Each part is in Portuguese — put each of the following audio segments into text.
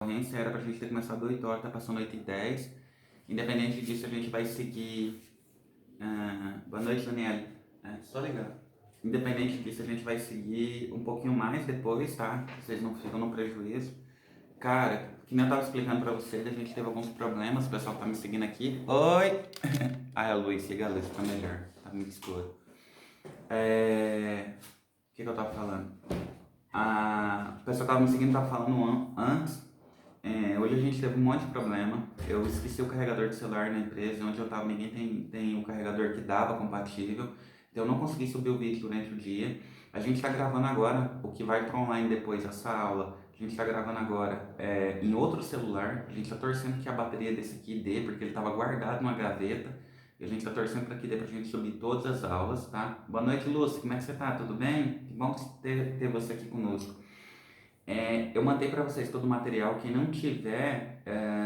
ocorrência era pra gente ter começado 8 horas, tá passando 8h10. Independente disso, a gente vai seguir. Boa noite, Daniela. Só ligar. Independente disso, a gente vai seguir um pouquinho mais depois, tá? Vocês não ficam no prejuízo. Cara, que nem eu tava explicando pra vocês, a gente teve alguns problemas, o pessoal tá me seguindo aqui. Oi! A luz, siga a luz, fica melhor. Tá muito escuro. O que eu tava falando? O pessoal tava me seguindo, tava falando antes. Hoje a gente teve um monte de problema. Eu esqueci o carregador de celular na empresa. Onde eu tava, ninguém tem um carregador que dava compatível. Então eu não consegui subir o vídeo durante o dia. A gente está gravando agora o que vai para online depois dessa aula. A gente está gravando agora em outro celular. A gente está torcendo que a bateria desse aqui dê, porque ele estava guardado numa gaveta. E a gente está torcendo para que dê para a gente subir todas as aulas, tá? Boa noite, Lúcia. Como é que você tá? Tudo bem? Que bom ter você aqui conosco. Eu mandei para vocês todo o material. Quem não tiver,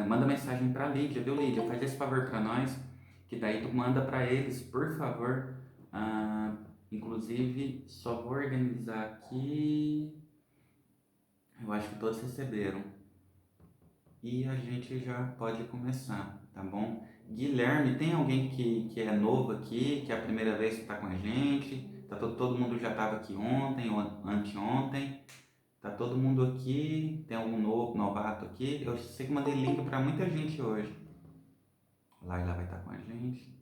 manda mensagem para Lídia, viu, Lídia? Faz esse favor para nós, que daí tu manda para eles, por favor. Inclusive, só vou organizar aqui. Eu acho que todos receberam. E a gente já pode começar, tá bom? Guilherme, tem alguém que é novo aqui, que é a primeira vez que está com a gente? Todo mundo já estava aqui ontem ou anteontem? Tá todo mundo aqui? Tem algum novato aqui? Eu sei que mandei link para muita gente hoje. Laila vai estar com a gente.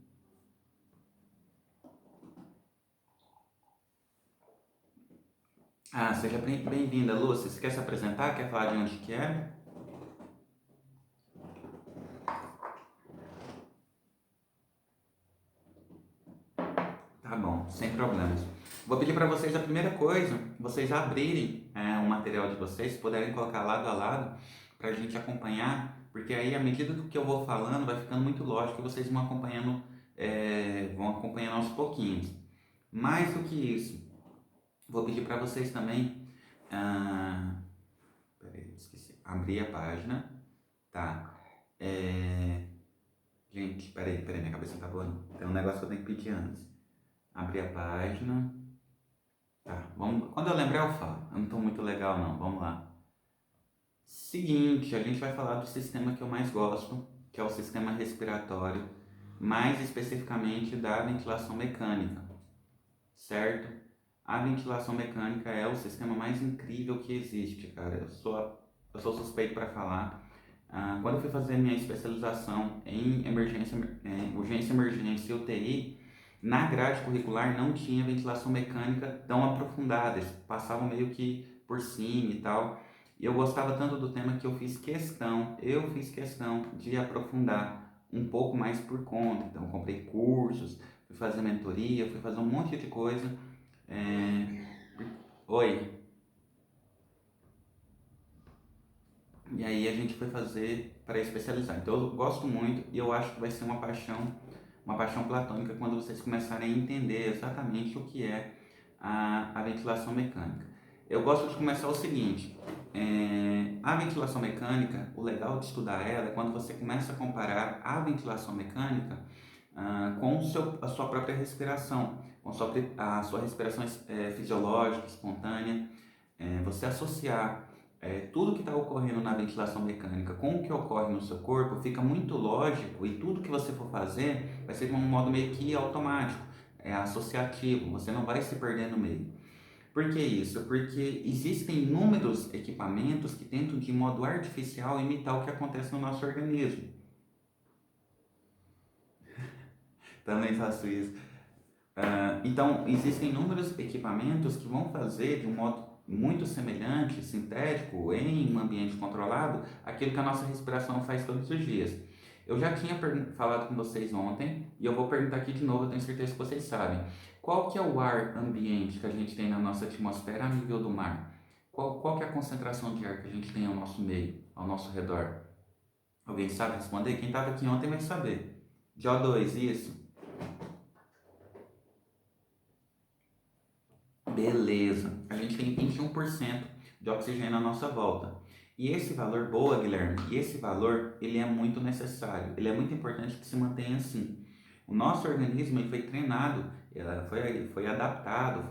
Seja bem-vinda, Lúcia. Você quer se apresentar? Quer falar de onde que é? Tá bom, sem problemas. Vou pedir para vocês a primeira coisa, vocês abrirem o material de vocês, se puderem colocar lado a lado, para a gente acompanhar, porque aí à medida do que eu vou falando, vai ficando muito lógico que vocês vão acompanhando aos pouquinhos. Mais do que isso, vou pedir para vocês também. Peraí, esqueci. Abrir a página. Tá. Gente, peraí, minha cabeça tá boa não. Tem um negócio que eu tenho que pedir antes. Abrir a página. Tá, vamos. Quando eu lembrar eu falo. Eu não tô muito legal não. Vamos lá. Seguinte, a gente vai falar do sistema que eu mais gosto, que é o sistema respiratório, mais especificamente da ventilação mecânica, certo? A ventilação mecânica é o sistema mais incrível que existe, cara. Eu sou suspeito para falar. Quando eu fui fazer minha especialização em urgência, emergência e UTI, na grade curricular não tinha ventilação mecânica tão aprofundada, eles passavam meio que por cima e tal. E eu gostava tanto do tema que eu fiz questão de aprofundar um pouco mais por conta. Então, comprei cursos, fui fazer mentoria, fui fazer um monte de coisa. É... Oi. E aí a gente foi fazer para especializar. Então eu gosto muito e eu acho que vai ser uma paixão platônica quando vocês começarem a entender exatamente o que é a ventilação mecânica. Eu gosto de começar o seguinte: a ventilação mecânica, o legal de estudar ela é quando você começa a comparar a ventilação mecânica com a sua própria respiração, com a sua respiração fisiológica, espontânea, você associar tudo que está ocorrendo na ventilação mecânica com o que ocorre no seu corpo, fica muito lógico e tudo que você for fazer vai ser de um modo meio que automático, associativo, você não vai se perder no meio. Por que isso? Porque existem inúmeros equipamentos que tentam de modo artificial imitar o que acontece no nosso organismo. Também faço isso. Então, existem inúmeros equipamentos que vão fazer de um modo muito semelhante, sintético, em um ambiente controlado, aquilo que a nossa respiração faz todos os dias. Eu já tinha falado com vocês ontem e eu vou perguntar aqui de novo, eu tenho certeza que vocês sabem. Qual que é o ar ambiente que a gente tem na nossa atmosfera a nível do mar? Qual que é a concentração de ar que a gente tem ao nosso meio, ao nosso redor? Alguém sabe responder? Quem estava aqui ontem vai saber. De O2, isso? Beleza. A gente tem 21% de oxigênio à nossa volta. E esse valor, boa, Guilherme, e esse valor, ele é muito necessário, ele é muito importante que se mantenha assim. O nosso organismo ele foi treinado, foi adaptado,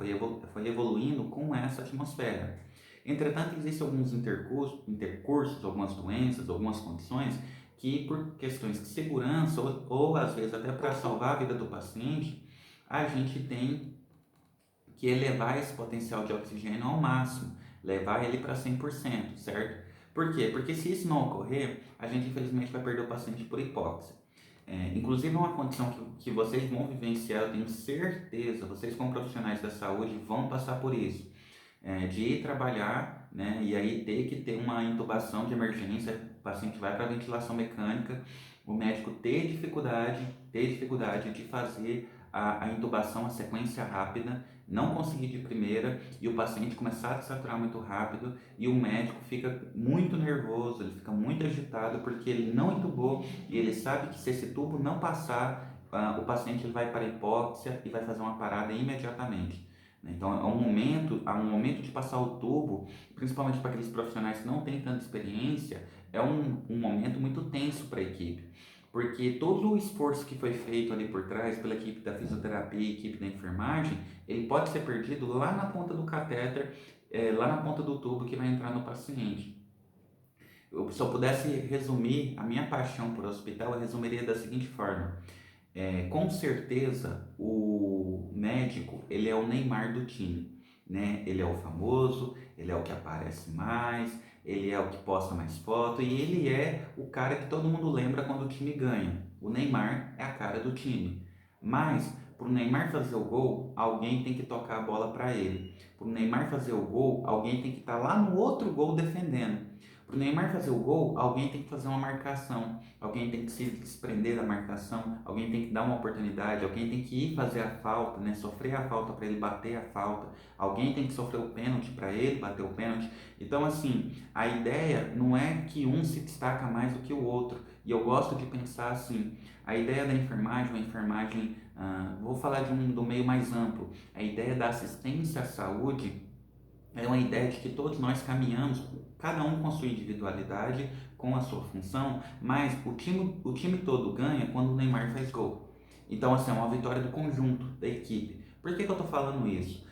foi evoluindo com essa atmosfera. Entretanto, existem alguns intercursos, algumas doenças, algumas condições que, por questões de segurança ou às vezes até para salvar a vida do paciente, a gente tem que elevar esse potencial de oxigênio ao máximo, levar ele para 100%, certo? Por quê? Porque se isso não ocorrer, a gente infelizmente vai perder o paciente por hipóxia. Inclusive é uma condição que vocês vão vivenciar, eu tenho certeza, vocês como profissionais da saúde vão passar por isso. De ir trabalhar, né, e aí ter que ter uma intubação de emergência, o paciente vai para a ventilação mecânica, o médico ter dificuldade de fazer a intubação, a sequência rápida, não conseguir de primeira e o paciente começar a desaturar muito rápido e o médico fica muito nervoso, ele fica muito agitado porque ele não intubou e ele sabe que se esse tubo não passar, o paciente ele vai para a hipóxia e vai fazer uma parada imediatamente. Então há um momento de passar o tubo, principalmente para aqueles profissionais que não têm tanta experiência, é um momento muito tenso para a equipe. Porque todo o esforço que foi feito ali por trás pela equipe da fisioterapia e equipe da enfermagem, ele pode ser perdido lá na ponta do catéter, lá na ponta do tubo que vai entrar no paciente. Se eu pudesse resumir a minha paixão por hospital, eu resumiria da seguinte forma. Com certeza o médico ele é o Neymar do time, né? Ele é o famoso, ele é o que aparece mais, ele é o que posta mais foto e ele é o cara que todo mundo lembra quando o time ganha. O Neymar é a cara do time. Mas para o Neymar fazer o gol, alguém tem que tocar a bola para ele. Para o Neymar fazer o gol, alguém tem que estar lá no outro gol defendendo. Para o Neymar fazer o gol, alguém tem que fazer uma marcação, alguém tem que se desprender da marcação, alguém tem que dar uma oportunidade, alguém tem que ir fazer a falta, né? Sofrer a falta para ele bater a falta, alguém tem que sofrer o pênalti para ele bater o pênalti. Então, assim, a ideia não é que um se destaca mais do que o outro, e eu gosto de pensar assim, a ideia da enfermagem, vou falar do meio mais amplo, a ideia da assistência à saúde é uma ideia de que todos nós caminhamos, cada um com sua individualidade, com a sua função, mas o time todo ganha quando o Neymar faz gol. Então, assim, é uma vitória do conjunto, da equipe. Por que eu estou falando isso?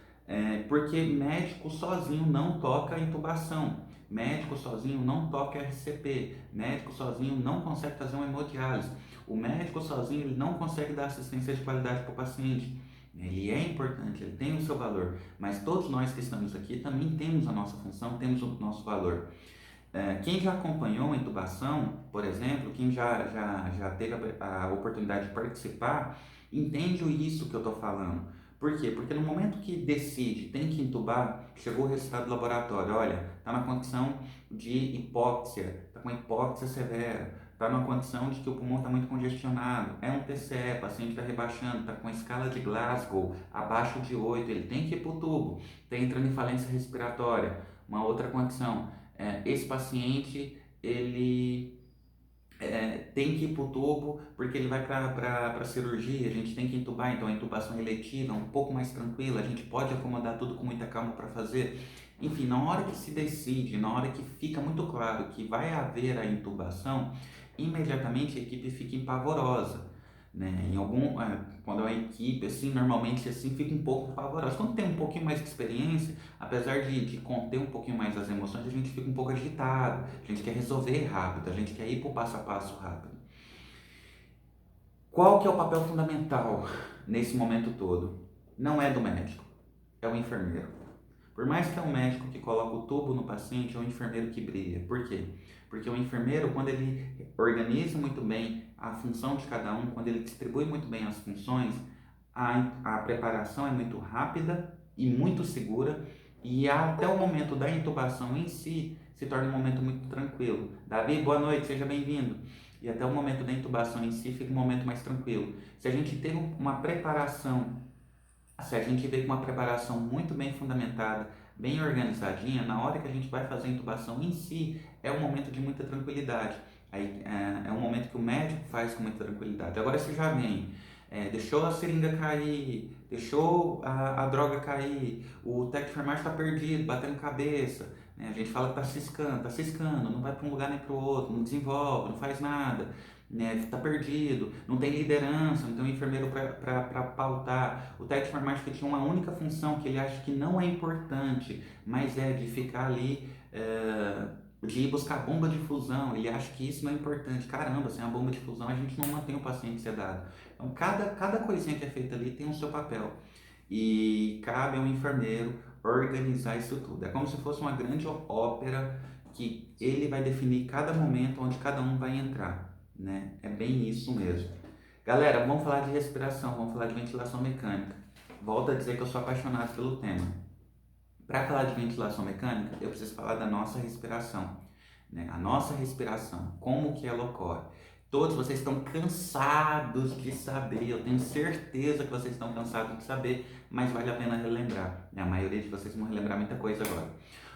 Porque médico sozinho não toca intubação, médico sozinho não toca RCP, médico sozinho não consegue fazer uma hemodiálise, o médico sozinho ele não consegue dar assistência de qualidade para o paciente. Ele é importante, ele tem o seu valor, mas todos nós que estamos aqui também temos a nossa função, temos o nosso valor. Quem já acompanhou uma intubação, por exemplo, quem já teve a oportunidade de participar, entende isso que eu estou falando. Por quê? Porque no momento que decide, tem que intubar, chegou o resultado do laboratório, olha, está na condição de hipóxia, está com hipóxia severa, está numa condição de que o pulmão está muito congestionado, é um TCE, o paciente está rebaixando, está com a escala de Glasgow abaixo de 8, ele tem que ir para o tubo, está entrando em falência respiratória, uma outra condição. Esse paciente ele tem que ir para o tubo porque ele vai para a cirurgia, a gente tem que intubar, então a intubação eletiva é um pouco mais tranquila, a gente pode acomodar tudo com muita calma para fazer. Enfim, na hora que se decide, na hora que fica muito claro que vai haver a intubação, imediatamente a equipe fica empavorosa. Né? Quando é uma equipe assim, normalmente assim fica um pouco pavorosa. Quando tem um pouquinho mais de experiência, apesar de conter um pouquinho mais as emoções, a gente fica um pouco agitado, a gente quer resolver rápido, a gente quer ir para o passo a passo rápido. Qual que é o papel fundamental nesse momento todo? Não é do médico, é o enfermeiro. Por mais que é um médico que coloca o tubo no paciente, é o enfermeiro que brilha. Por quê? Porque o enfermeiro, quando ele organiza muito bem a função de cada um, quando ele distribui muito bem as funções, a preparação é muito rápida e muito segura e até o momento da intubação em si se torna um momento muito tranquilo. Davi, boa noite, seja bem-vindo. E até o momento da intubação em si fica um momento mais tranquilo. Se a gente tem uma preparação Se a gente vê com uma preparação muito bem fundamentada, bem organizadinha, na hora que a gente vai fazer a intubação em si, é um momento de muita tranquilidade. Aí, é um momento que o médico faz com muita tranquilidade. Agora, se já vem, deixou a seringa cair, deixou a droga cair, o técnico de enfermagem está perdido, batendo cabeça, né? A gente fala que tá ciscando, não vai para um lugar nem para o outro, não desenvolve, não faz nada, né? Tá perdido, não tem liderança, não tem um enfermeiro para pautar. O técnico de informática tinha uma única função que ele acha que não é importante, mas é de ficar ali, de ir buscar bomba de fusão. Ele acha que isso não é importante. Caramba, sem a bomba de fusão a gente não mantém o paciente sedado. Então, cada coisinha que é feita ali tem o seu papel. E cabe ao enfermeiro organizar isso tudo. É como se fosse uma grande ópera que ele vai definir cada momento onde cada um vai entrar, né? É bem isso mesmo. Galera, vamos falar de respiração, vamos falar de ventilação mecânica. Volto a dizer que eu sou apaixonado pelo tema. Para falar de ventilação mecânica, eu preciso falar da nossa respiração, né? A nossa respiração, como que ela ocorre. Todos vocês estão cansados de saber, eu tenho certeza que vocês estão cansados de saber, mas vale a pena relembrar, né? A maioria de vocês vão relembrar muita coisa agora.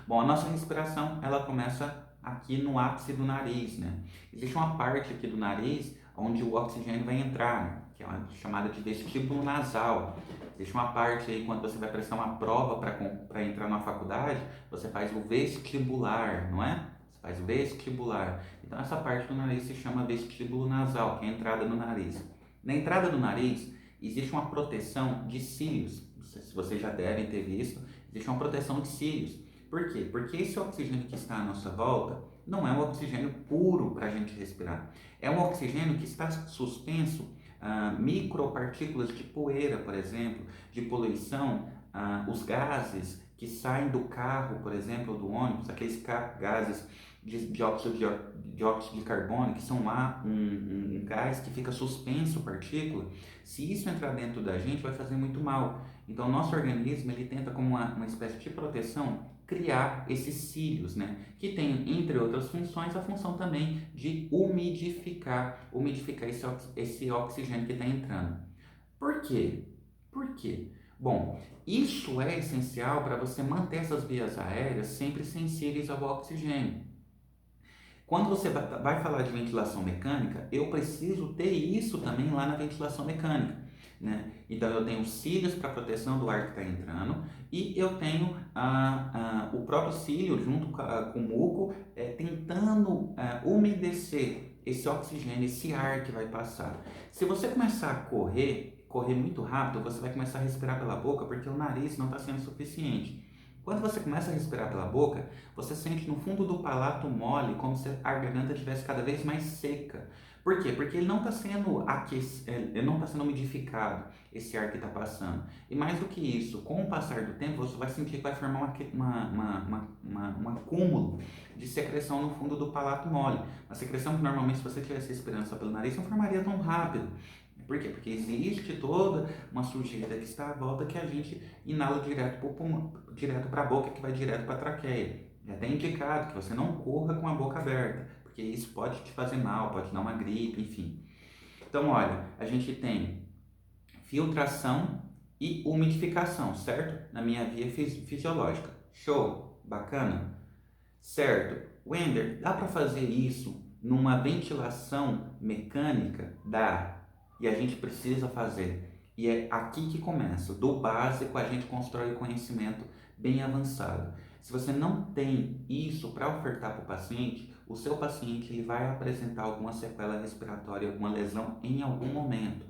Bom, a nossa respiração, ela começa aqui no ápice do nariz, né? Existe uma parte aqui do nariz onde o oxigênio vai entrar, né? Que é uma chamada de vestíbulo nasal. Existe uma parte aí, quando você vai prestar uma prova para entrar na faculdade, você faz o vestibular, não é? Você faz o vestibular. Então, essa parte do nariz se chama vestíbulo nasal, que é a entrada no nariz. Na entrada do nariz, existe uma proteção de cílios. Se vocês já devem ter visto, existe uma proteção de cílios. Por quê? Porque esse oxigênio que está à nossa volta não é um oxigênio puro para a gente respirar. É um oxigênio que está suspenso micropartículas de poeira, por exemplo, de poluição, os gases que saem do carro, por exemplo, ou do ônibus, aqueles gases de dióxido de carbono, que são um gás que fica suspenso, partícula. Se isso entrar dentro da gente, vai fazer muito mal. Então, o nosso organismo, ele tenta, como uma espécie de proteção, criar esses cílios, né? Que tem, entre outras funções, a função também de umidificar esse oxigênio que está entrando. Por quê? Por quê? Bom, isso é essencial para você manter essas vias aéreas sempre sensíveis ao oxigênio. Quando você vai falar de ventilação mecânica, eu preciso ter isso também lá na ventilação mecânica, né? Então eu tenho cílios para proteção do ar que está entrando e eu tenho o próprio cílio junto com o muco tentando umedecer esse oxigênio, esse ar que vai passar. Se você começar a correr muito rápido, você vai começar a respirar pela boca porque o nariz não está sendo suficiente. Quando você começa a respirar pela boca, você sente no fundo do palato mole, como se a garganta estivesse cada vez mais seca. Por quê? Porque ele não está sendo ele não está sendo umidificado, esse ar que está passando. E mais do que isso, com o passar do tempo, você vai sentir que vai formar um acúmulo de secreção no fundo do palato mole. Uma secreção que normalmente, se você estivesse respirando só pelo nariz, não formaria tão rápido. Por quê? Porque existe toda uma sujeira que está à volta que a gente inala direto para a boca, que vai direto para a traqueia. É até indicado que você não corra com a boca aberta, porque isso pode te fazer mal, pode dar uma gripe, enfim. Então, olha, a gente tem filtração e umidificação, certo? Na minha via fisiológica. Show? Bacana? Certo. Wender, dá para fazer isso numa ventilação mecânica? Dá. E a gente precisa fazer. E é aqui que começa. Do básico a gente constrói o conhecimento bem avançado. Se você não tem isso para ofertar para o seu paciente ele vai apresentar alguma sequela respiratória, alguma lesão em algum momento,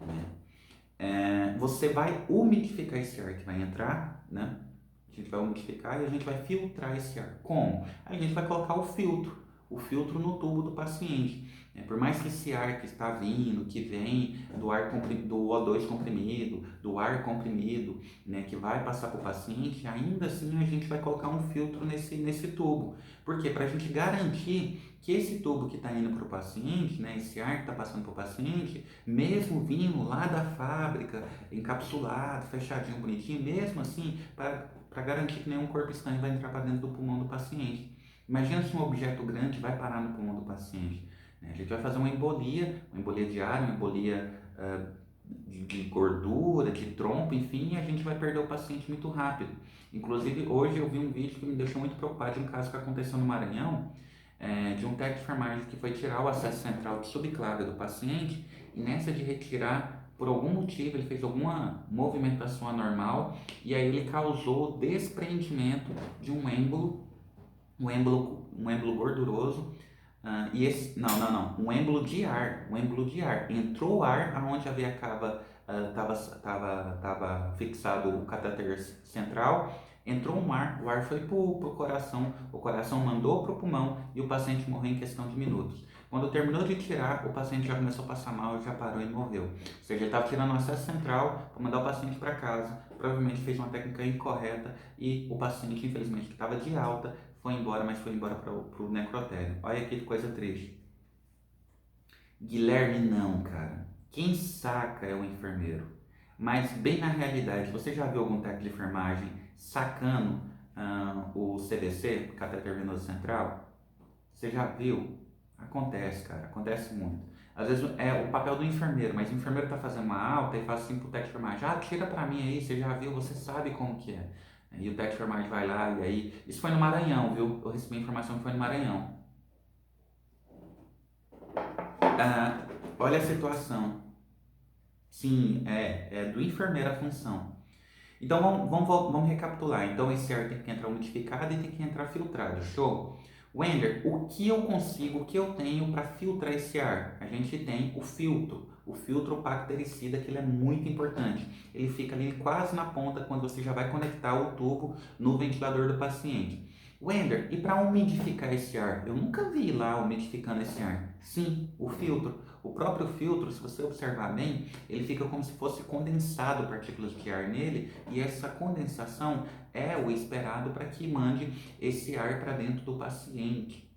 né? Você vai umidificar esse ar que vai entrar, né? A gente vai umidificar e a gente vai filtrar esse ar. Como? A gente vai colocar o filtro no tubo do paciente. Por mais que esse ar que está vindo, que vem do ar do O2 comprimido, do ar comprimido, né, que vai passar para o paciente, ainda assim a gente vai colocar um filtro nesse tubo. Por quê? Para a gente garantir que esse tubo que está indo para o paciente, né, esse ar que está passando para o paciente, mesmo vindo lá da fábrica, encapsulado, fechadinho, bonitinho, mesmo assim, para garantir que nenhum corpo estranho vai entrar para dentro do pulmão do paciente. Imagina se um objeto grande vai parar no pulmão do paciente. A gente vai fazer uma embolia de ar, uma embolia de gordura, de trompa, enfim, e a gente vai perder o paciente muito rápido. Inclusive, hoje eu vi um vídeo que me deixou muito preocupado de um caso que aconteceu no Maranhão, de um técnico de enfermagem que foi tirar o acesso central de subclave do paciente e nessa de retirar, por algum motivo, ele fez alguma movimentação anormal e aí ele causou o desprendimento de um êmbolo um êmbolo gorduroso. E esse, um êmbolo de ar, um êmbolo de ar. Entrou ar aonde a veia cava estava fixado o catéter central, entrou um ar, o ar foi para o coração, o coração mandou para o pulmão e o paciente morreu em questão de minutos. Quando terminou de tirar, o paciente já começou a passar mal, já parou e morreu. Ou seja, ele estava tirando o acesso central para mandar o paciente para casa, provavelmente fez uma técnica incorreta e o paciente, infelizmente, que estava de alta, foi embora, mas foi embora para o necrotério. Olha que coisa triste. Guilherme, não, cara. Quem saca é o enfermeiro. Mas, bem na realidade, você já viu algum técnico de enfermagem sacando o CVC, cateter venoso central? Você já viu? Acontece, cara. Acontece muito. Às vezes é o papel do enfermeiro, mas o enfermeiro tá fazendo uma alta e fala assim pro técnico de enfermagem: ah, tira pra mim aí, você já viu, você sabe como que é. E o técnico de enfermagem vai lá e aí. Isso foi no Maranhão, viu? Eu recebi a informação que foi no Maranhão. Ah, olha a situação. Sim, é do enfermeiro a função. Então vamos recapitular. Então esse ar tem que entrar umidificado e tem que entrar filtrado. Show? Wender, o que eu consigo, o que eu tenho para filtrar esse ar? A gente tem o filtro bactericida, que ele é muito importante. Ele fica ali quase na ponta quando você já vai conectar o tubo no ventilador do paciente. Wender, e para umidificar esse ar? Eu nunca vi lá umidificando esse ar. Sim, o filtro. O próprio filtro, se você observar bem, ele fica como se fosse condensado partículas de ar nele, e essa condensação é o esperado para que mande esse ar para dentro do paciente,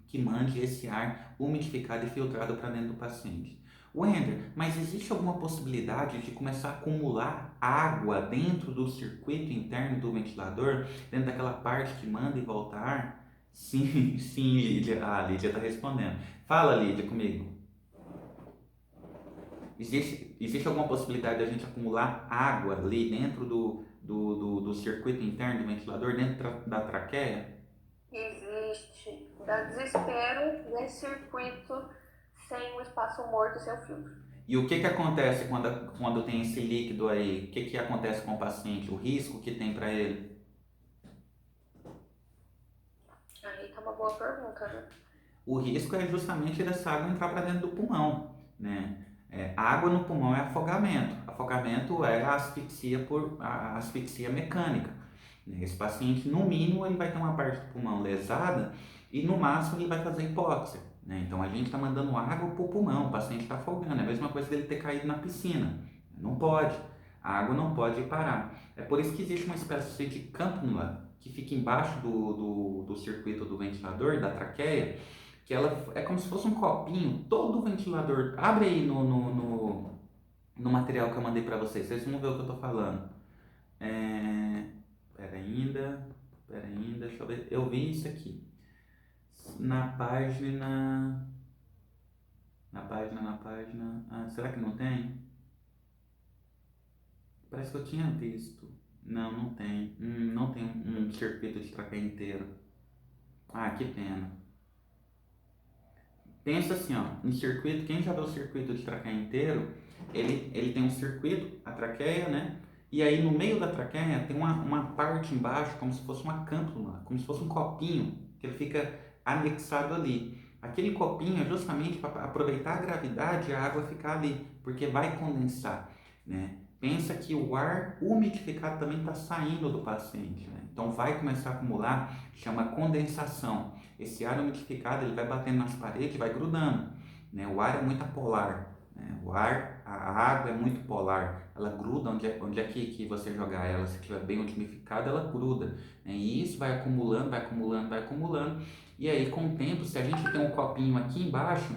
que mande esse ar umidificado e filtrado para dentro do paciente. Wender, mas existe alguma possibilidade de começar a acumular água dentro do circuito interno do ventilador, dentro daquela parte que manda e volta ar? Sim, sim, Lídia. Ah, a Lídia está respondendo. Fala, Lídia, comigo. Existe alguma possibilidade de a gente acumular água ali dentro do circuito interno do ventilador, dentro da traqueia? Existe. Dá desespero nesse circuito sem o espaço morto, sem o filtro. E o que que acontece quando tem esse líquido aí? O que que acontece com o paciente? O risco que tem para ele? Aí tá uma boa pergunta, né? O risco é justamente dessa água entrar para dentro do pulmão, né? Água no pulmão é afogamento. Afogamento é a asfixia mecânica. Né? Esse paciente, no mínimo, ele vai ter uma parte do pulmão lesada e no máximo ele vai fazer hipóxia. Né? Então a gente está mandando água para o pulmão, o paciente está afogando. É a mesma coisa dele ter caído na piscina. Não pode. A água não pode parar. É por isso que existe uma espécie de cânula que fica embaixo do circuito do ventilador, da traqueia, que ela é como se fosse um copinho, todo o ventilador. Abre aí no material que eu mandei para vocês vão ver o que eu tô falando. É... Pera ainda, deixa eu ver. Eu vi isso aqui. Na página. Na página. Ah, será que não tem? Parece que eu tinha visto. Não, não tem. Não tem um circuito de traqueia inteiro. Ah, que pena. Pensa assim, ó, um circuito, quem já viu o circuito de traqueia inteiro, ele tem um circuito, a traqueia, né? E aí no meio da traqueia tem uma parte embaixo, como se fosse uma câmpula, como se fosse um copinho, que ele fica anexado ali. Aquele copinho é justamente para aproveitar a gravidade e a água ficar ali, porque vai condensar, né? Pensa que o ar umidificado também está saindo do paciente, né? Então vai começar a acumular, chama condensação. Esse ar umidificado ele vai batendo nas paredes, vai grudando. Né? O ar é muito apolar. Né? A água é muito polar. Ela gruda onde é que você jogar ela. Se estiver bem umidificada, ela gruda. Né? E isso vai acumulando, vai acumulando, vai acumulando. E aí, com o tempo, se a gente tem um copinho aqui embaixo,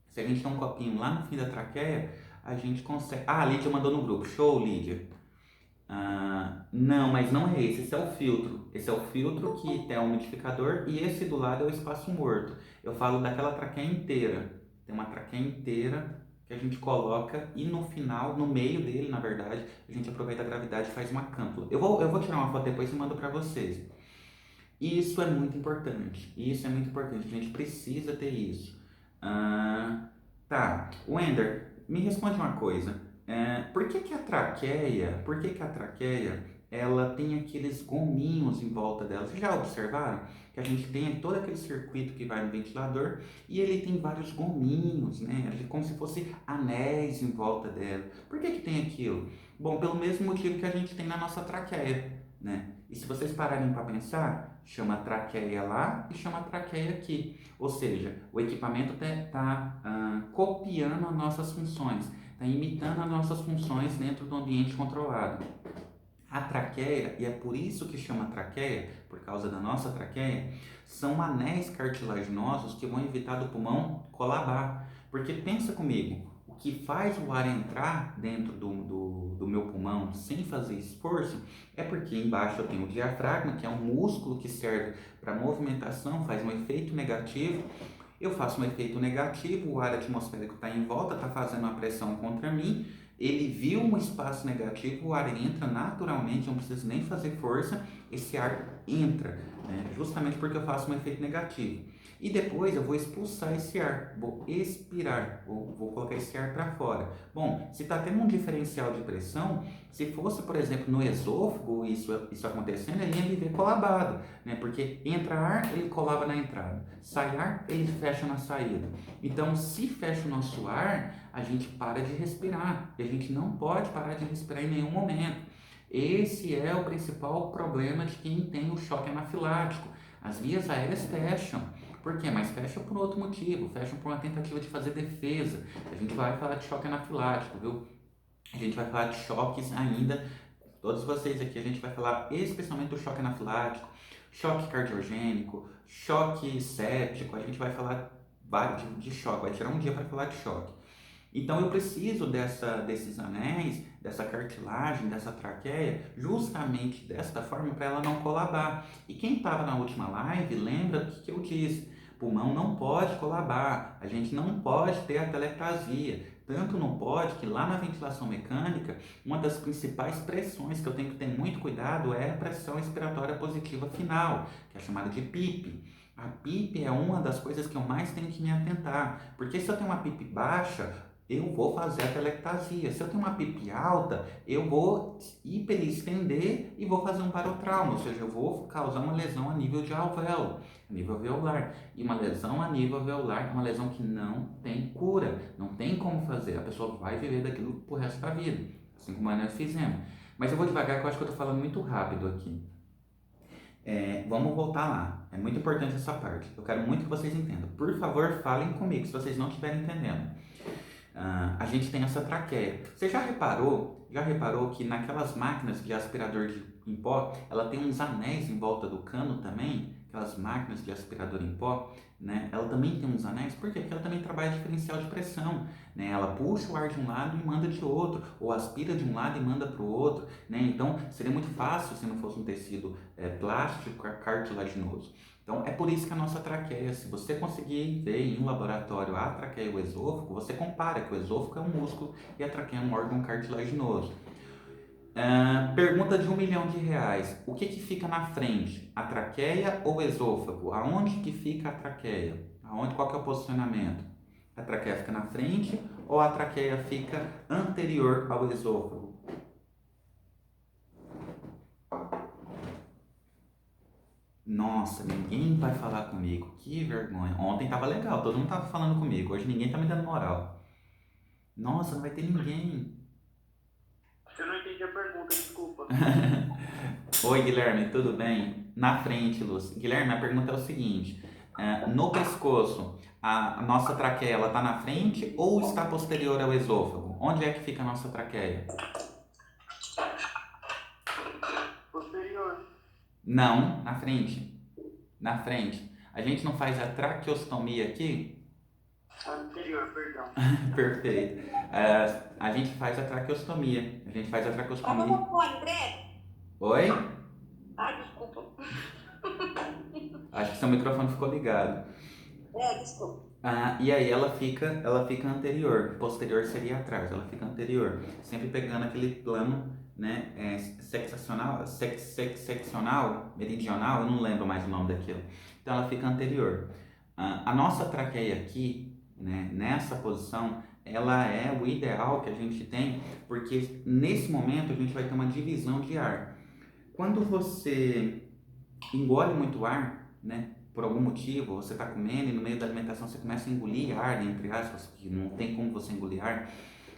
se a gente tem um copinho lá no fim da traqueia, a gente consegue. Ah, a Lídia mandou no grupo. Show, Lídia. Não, mas não é esse. Esse é o filtro. Esse é o filtro que tem o umidificador e esse do lado é o espaço morto. Eu falo daquela traqueia inteira. Tem uma traqueia inteira que a gente coloca e no final, no meio dele, na verdade, a gente aproveita a gravidade e faz uma câmpula. Eu vou tirar uma foto depois e mando para vocês. Isso é muito importante. Isso é muito importante. A gente precisa ter isso. Ah, tá. Wender, me responde uma coisa. Por que que a traqueia ela tem aqueles gominhos em volta dela. Vocês já observaram? Que a gente tem todo aquele circuito que vai no ventilador e ele tem vários gominhos, né? Como se fosse anéis em volta dela. Por que que tem aquilo? Bom, pelo mesmo motivo que a gente tem na nossa traqueia, né? E se vocês pararem para pensar, chama traqueia lá e chama traqueia aqui. Ou seja, o equipamento está copiando as nossas funções, está imitando as nossas funções dentro do ambiente controlado. A traqueia, e é por isso que chama traqueia, por causa da nossa traqueia, são anéis cartilaginosos que vão evitar do pulmão colabar. Porque pensa comigo, o que faz o ar entrar dentro do meu pulmão sem fazer esforço é porque embaixo eu tenho o diafragma, que é um músculo que serve para movimentação, faz um efeito negativo. Eu faço um efeito negativo, o ar atmosférico está em volta, está fazendo uma pressão contra mim, ele viu um espaço negativo, o ar entra naturalmente, não preciso nem fazer força, esse ar entra, né? Justamente porque eu faço um efeito negativo. E depois eu vou expulsar esse ar, vou expirar, vou colocar esse ar para fora. Bom, se está tendo um diferencial de pressão, se fosse, por exemplo, no esôfago isso acontecendo, ele ia viver colabado, né? Porque entra ar, ele colaba na entrada, sai ar, ele fecha na saída. Então, se fecha o nosso ar, a gente para de respirar, e a gente não pode parar de respirar em nenhum momento. Esse é o principal problema de quem tem o choque anafilático. As vias aéreas fecham. Por quê? Mas fecham por outro motivo, fecham por uma tentativa de fazer defesa. A gente vai falar de choque anafilático, viu? A gente vai falar de choques ainda. Todos vocês aqui, a gente vai falar especialmente do choque anafilático, choque cardiogênico, choque séptico. A gente vai falar de choque, vai tirar um dia para falar de choque. Então eu preciso desses anéis, dessa cartilagem, dessa traqueia, justamente desta forma para ela não colabar. E quem estava na última live, lembra do que eu disse? Pulmão não pode colabar, a gente não pode ter atelectasia. Tanto não pode que lá na ventilação mecânica, uma das principais pressões que eu tenho que ter muito cuidado é a pressão expiratória positiva final, que é chamada de PIP. A PIP é uma das coisas que eu mais tenho que me atentar, porque se eu tenho uma PIP baixa, eu vou fazer a telectasia. Se eu tenho uma PIP alta, eu vou hiperestender e vou fazer um barotrauma, ou seja, eu vou causar uma lesão a nível de alvéolo, a nível alveolar. E uma lesão a nível alveolar é uma lesão que não tem cura, não tem como fazer. A pessoa vai viver daquilo pro resto da vida, assim como nós fizemos. Mas eu vou devagar, que eu acho que eu estou falando muito rápido aqui. Vamos voltar lá. É muito importante essa parte. Eu quero muito que vocês entendam. Por favor, falem comigo se vocês não estiverem entendendo. A gente tem essa traqueia. Você já reparou que naquelas máquinas de aspirador em pó, ela tem uns anéis em volta do cano também? Aquelas máquinas de aspirador em pó, né? Ela também tem uns anéis, por quê? Porque ela também trabalha diferencial de pressão, né? Ela puxa o ar de um lado e manda de outro, ou aspira de um lado e manda para o outro, né? Então seria muito fácil se não fosse um tecido plástico cartilaginoso. Então é por isso que a nossa traqueia, se você conseguir ver em um laboratório a traqueia e o esôfago, você compara que o esôfago é um músculo e a traqueia é um órgão cartilaginoso. Pergunta de R$ 1 milhão. O que fica na frente? A traqueia ou o esôfago? Aonde que fica a traqueia? Qual que é o posicionamento? A traqueia fica na frente ou a traqueia fica anterior ao esôfago? Nossa, ninguém vai falar comigo. Que vergonha. Ontem tava legal, todo mundo tava falando comigo. Hoje ninguém tá me dando moral. Nossa, não vai ter ninguém. Eu não entendi a pergunta, desculpa. Oi, Guilherme, tudo bem? Na frente, Lúcia. Guilherme, a pergunta é o seguinte: no pescoço, a nossa traqueia, ela tá na frente ou está posterior ao esôfago? Onde é que fica a nossa traqueia? Posterior. Não, na frente. Na frente. A gente não faz a traqueostomia aqui? Anterior, perdão. Perfeito. A gente faz a traqueostomia. A gente faz a traqueostomia. André? Oi? Ai, desculpa. Acho que seu microfone ficou ligado. Desculpa. E aí ela fica anterior. Posterior seria atrás, ela fica anterior. Sempre pegando aquele plano, né, seccional, meridional, eu não lembro mais o nome daquilo. Então ela fica anterior. A nossa traqueia aqui, né, nessa posição, ela é o ideal que a gente tem, porque nesse momento a gente vai ter uma divisão de ar. quando você engole muito ar, né? Por algum motivo, você está comendo e no meio da alimentação você começa a engolir ar, entre aspas, que não tem como você engolir ar.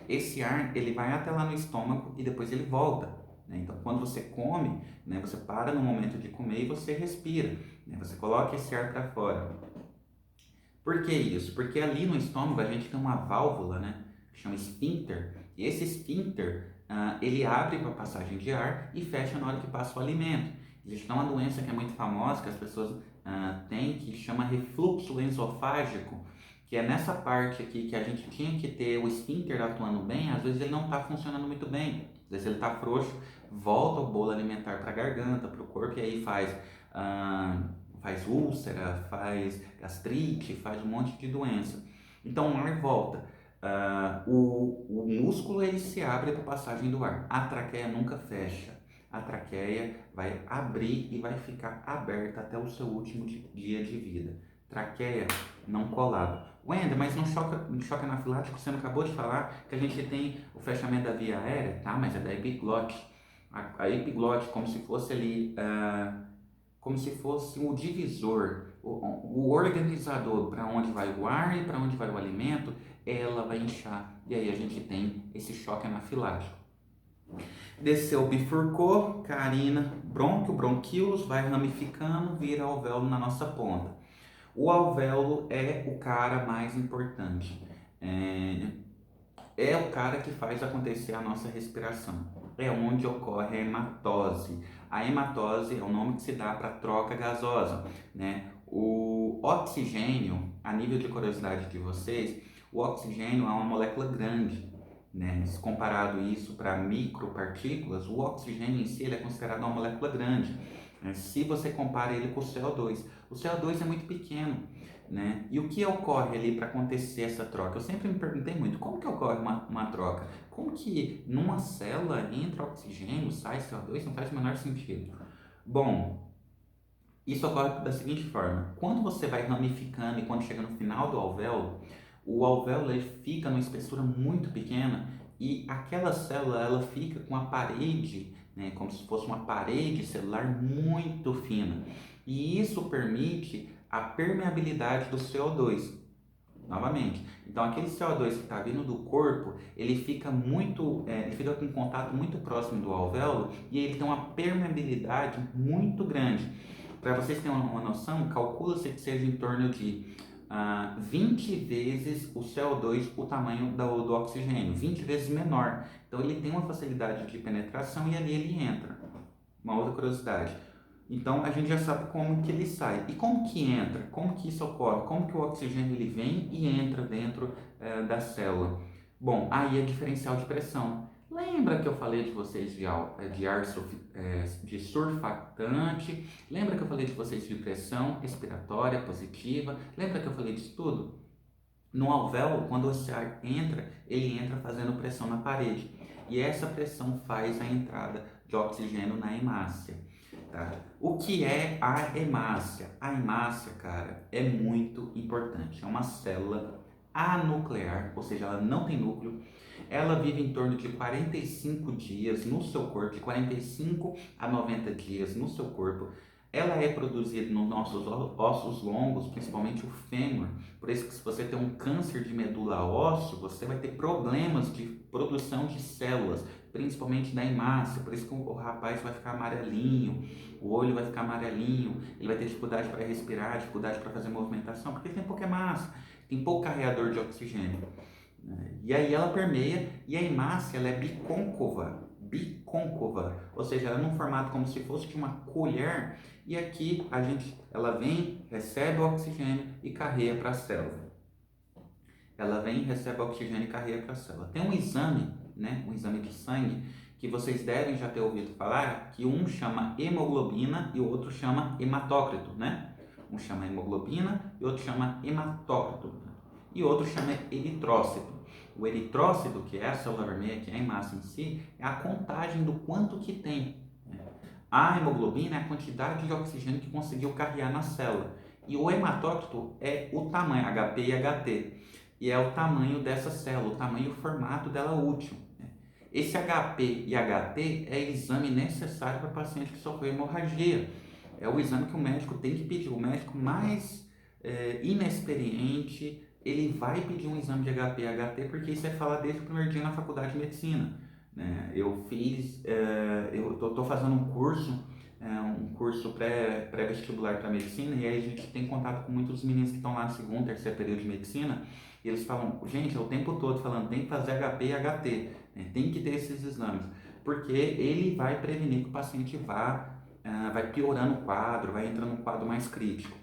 Esse ar, ele vai até lá no estômago e depois ele volta, né? Então, quando você come, né, você para no momento de comer e você respira, né? Você coloca esse ar para fora. Por que isso? Porque ali no estômago a gente tem uma válvula, né, que chama esfíncter, e esse esfíncter, ele abre para a passagem de ar e fecha na hora que passa o alimento. Existe uma doença que é muito famosa, que as pessoas têm, que chama refluxo esofágico, que é nessa parte aqui que a gente tinha que ter o esfíncter atuando bem, às vezes ele não está funcionando muito bem, às vezes ele está frouxo, volta o bolo alimentar para a garganta, para o corpo, e aí faz úlcera, faz gastrite, faz um monte de doença. Então o ar volta. O músculo ele se abre para a passagem do ar. A traqueia nunca fecha. A traqueia vai abrir e vai ficar aberta até o seu último dia de vida. Traqueia não colada. Wender, mas não choque anafilático, você não acabou de falar que a gente tem o fechamento da via aérea? Tá, mas é da epiglote. A epiglote, como se fosse ali... como se fosse o divisor, o organizador para onde vai o ar e para onde vai o alimento, ela vai inchar. E aí a gente tem esse choque anafilático. Desceu, bifurcou, carina, brônquio, bronquíolos, vai ramificando, vira alvéolo na nossa ponta. O alvéolo é o cara mais importante. É o cara que faz acontecer a nossa respiração. É onde ocorre a hematose. A hematose é o nome que se dá para a troca gasosa, né? O oxigênio, a nível de curiosidade de vocês, o oxigênio é uma molécula grande, né? Se comparado isso para micropartículas, o oxigênio em si ele é considerado uma molécula grande, né? Se você compara ele com o CO2 é muito pequeno, né? E o que ocorre ali para acontecer essa troca? Eu sempre me perguntei muito, como que ocorre uma troca? Como que numa célula entra oxigênio, sai CO2? Não faz o menor sentido. Bom, isso ocorre da seguinte forma, quando você vai ramificando e quando chega no final do alvéolo, o alvéolo ele fica numa espessura muito pequena e aquela célula ela fica com a parede, né, como se fosse uma parede celular muito fina. E isso permite a permeabilidade do CO2. Novamente, então aquele CO2 que está vindo do corpo, ele fica com um contato muito próximo do alvéolo e ele tem uma permeabilidade muito grande. Para vocês terem uma noção, calcula-se que seja em torno de 20 vezes o CO2 o tamanho do oxigênio, 20 vezes menor. Então ele tem uma facilidade de penetração e ali ele entra. Uma outra curiosidade. Então a gente já sabe como que ele sai. E como que entra? Como que isso ocorre? Como que o oxigênio ele vem e entra dentro da célula? Bom, aí é diferencial de pressão. Lembra que eu falei de vocês de surfactante? Lembra que eu falei de vocês de pressão respiratória positiva? Lembra que eu falei disso tudo? No alvéolo, quando esse ar entra, ele entra fazendo pressão na parede. E essa pressão faz a entrada de oxigênio na hemácia. Tá? O que é a hemácia? A hemácia, cara, é muito importante. É uma célula anuclear, ou seja, ela não tem núcleo. Ela vive em torno de 45 dias no seu corpo, de 45 a 90 dias no seu corpo. Ela é produzida nos nossos ossos longos, principalmente o fêmur. Por isso que se você tem um câncer de medula óssea, você vai ter problemas de produção de células, principalmente da hemácia. Por isso que o rapaz vai ficar amarelinho, o olho vai ficar amarelinho, ele vai ter dificuldade para respirar, dificuldade para fazer movimentação, porque tem pouca hemácia, tem pouco carreador de oxigênio. E aí ela permeia, e a hemácia ela é bicôncava, ou seja, ela é num formato como se fosse de uma colher, e aqui ela vem, recebe o oxigênio e carrega para a célula. Ela vem, recebe o oxigênio e carrega para a célula. Tem um exame, né, um exame de sangue, que vocês devem já ter ouvido falar, que um chama hemoglobina e o outro chama hematócrito, né? Um chama hemoglobina e o outro chama hematócrito. E outro chama eritrócito. O eritrócito, que é a célula vermelha, que é a hemácia em si, é a contagem do quanto que tem. A hemoglobina é a quantidade de oxigênio que conseguiu carregar na célula. E o hematócrito é o tamanho, HP e HT. E é o tamanho dessa célula, o tamanho e o formato dela útil. Esse HP e HT é exame necessário para paciente que sofreu hemorragia. É o exame que o médico tem que pedir. O médico mais inexperiente, ele vai pedir um exame de HP e HT porque isso é falar desde o primeiro dia na faculdade de medicina. Né? Eu estou fazendo um curso pré-vestibular para medicina, e aí a gente tem contato com muitos meninos que estão lá no segundo, terceiro período de medicina, e eles falam, gente, é o tempo todo falando, tem que fazer HP e HT, né? Tem que ter esses exames, porque ele vai prevenir que o paciente vai piorando o quadro, vai entrando num quadro mais crítico.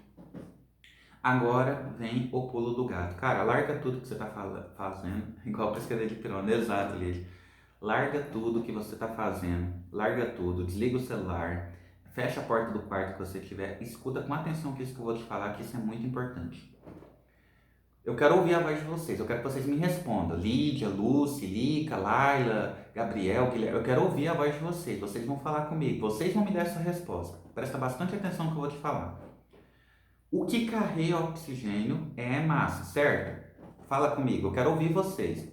Agora vem o pulo do gato. Cara, larga tudo que você está fazendo, igual para escrever de pirona, exato, Lígia. Larga tudo que você está fazendo, larga tudo, desliga o celular, fecha a porta do quarto que você tiver, escuta com atenção que isso que eu vou te falar, que isso é muito importante. Eu quero ouvir a voz de vocês, eu quero que vocês me respondam. Lídia, Lúcia, Lica, Laila, Gabriel, Guilherme, eu quero ouvir a voz de vocês vão falar comigo, vocês vão me dar essa resposta. Presta bastante atenção no que eu vou te falar. O que carrega oxigênio é massa, certo? Fala comigo, eu quero ouvir vocês.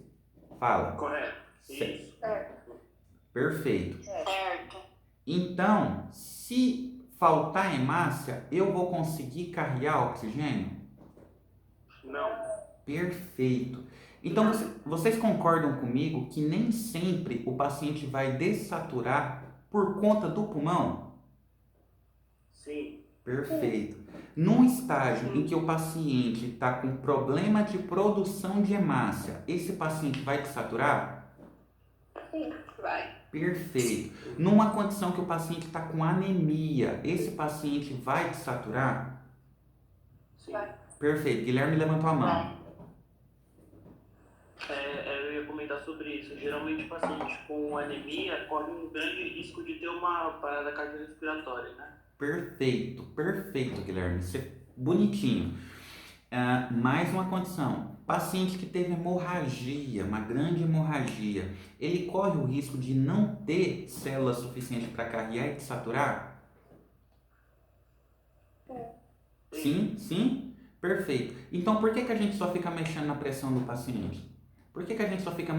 Fala. Correto. Certo. Certo. Perfeito. Certo. Então, se faltar hemácia, eu vou conseguir carregar oxigênio? Não. Perfeito. Então, vocês concordam comigo que nem sempre o paciente vai dessaturar por conta do pulmão? Sim. Perfeito. Num estágio em que o paciente está com problema de produção de hemácia, esse paciente vai dessaturar? Sim, vai. Perfeito. Numa condição que o paciente está com anemia, esse paciente vai dessaturar? Sim. Vai. Perfeito. Guilherme levantou a mão. Eu ia comentar sobre isso. Geralmente o paciente com anemia corre um grande risco de ter uma parada cardiorrespiratória, né? Perfeito, perfeito, Guilherme. Isso é bonitinho. Mais uma condição. Paciente que teve hemorragia, uma grande hemorragia, ele corre o risco de não ter células suficientes para carregar e desaturar? Sim, sim? Perfeito. Então, por que a gente só fica mexendo na pressão do paciente? Por que a gente só fica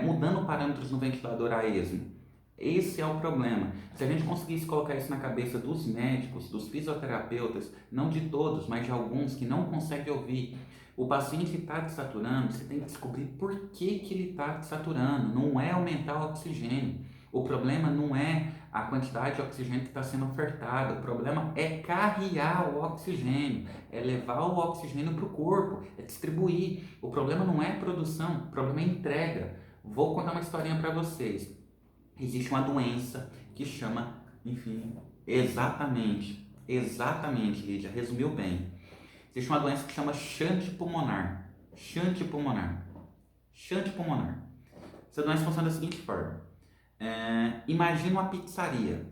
mudando parâmetros no ventilador a esmo? Esse é o problema. Se a gente conseguisse colocar isso na cabeça dos médicos, dos fisioterapeutas, não de todos, mas de alguns que não conseguem ouvir, o paciente está desaturando, você tem que descobrir por que ele está desaturando. Não é aumentar o oxigênio. O problema não é a quantidade de oxigênio que está sendo ofertada. O problema é carregar o oxigênio, é levar o oxigênio para o corpo, é distribuir. O problema não é produção, o problema é entrega. Vou contar uma historinha para vocês. Existe uma doença que chama, enfim, exatamente, Lídia, resumiu bem. Existe uma doença que chama shunt pulmonar. Shunt pulmonar. Essa doença funciona da seguinte forma. Imagina uma pizzaria.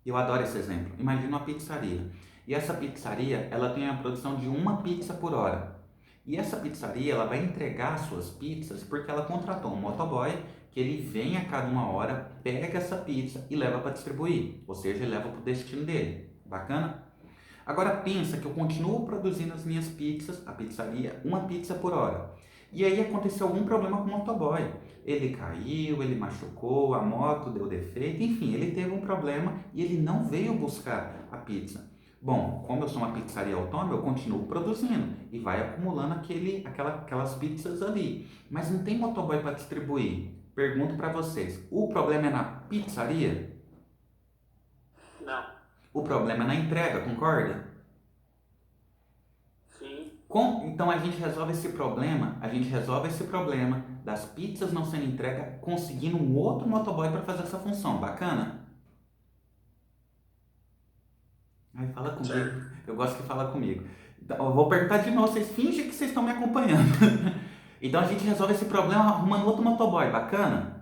Eu adoro esse exemplo. Imagina uma pizzaria. E essa pizzaria, ela tem a produção de uma pizza por hora. E essa pizzaria, ela vai entregar suas pizzas porque ela contratou um motoboy que ele vem a cada uma hora, pega essa pizza e leva para distribuir. Ou seja, ele leva para o destino dele. Bacana? Agora pensa que eu continuo produzindo as minhas pizzas, a pizzaria, uma pizza por hora. E aí aconteceu algum problema com o motoboy. Ele caiu, ele machucou, a moto deu defeito, enfim, ele teve um problema e ele não veio buscar a pizza. Bom, como eu sou uma pizzaria autônoma, eu continuo produzindo e vai acumulando aquelas pizzas ali. Mas não tem motoboy para distribuir. Pergunto para vocês, o problema é na pizzaria? Não. O problema é na entrega, concorda? Sim. Então a gente resolve esse problema das pizzas não sendo entregas, conseguindo um outro motoboy para fazer essa função. Bacana? Ai, fala comigo. Certo. Eu gosto que fala comigo. Então, eu vou perguntar de novo, vocês fingem que vocês estão me acompanhando. Então a gente resolve esse problema arrumando outro motoboy. Bacana?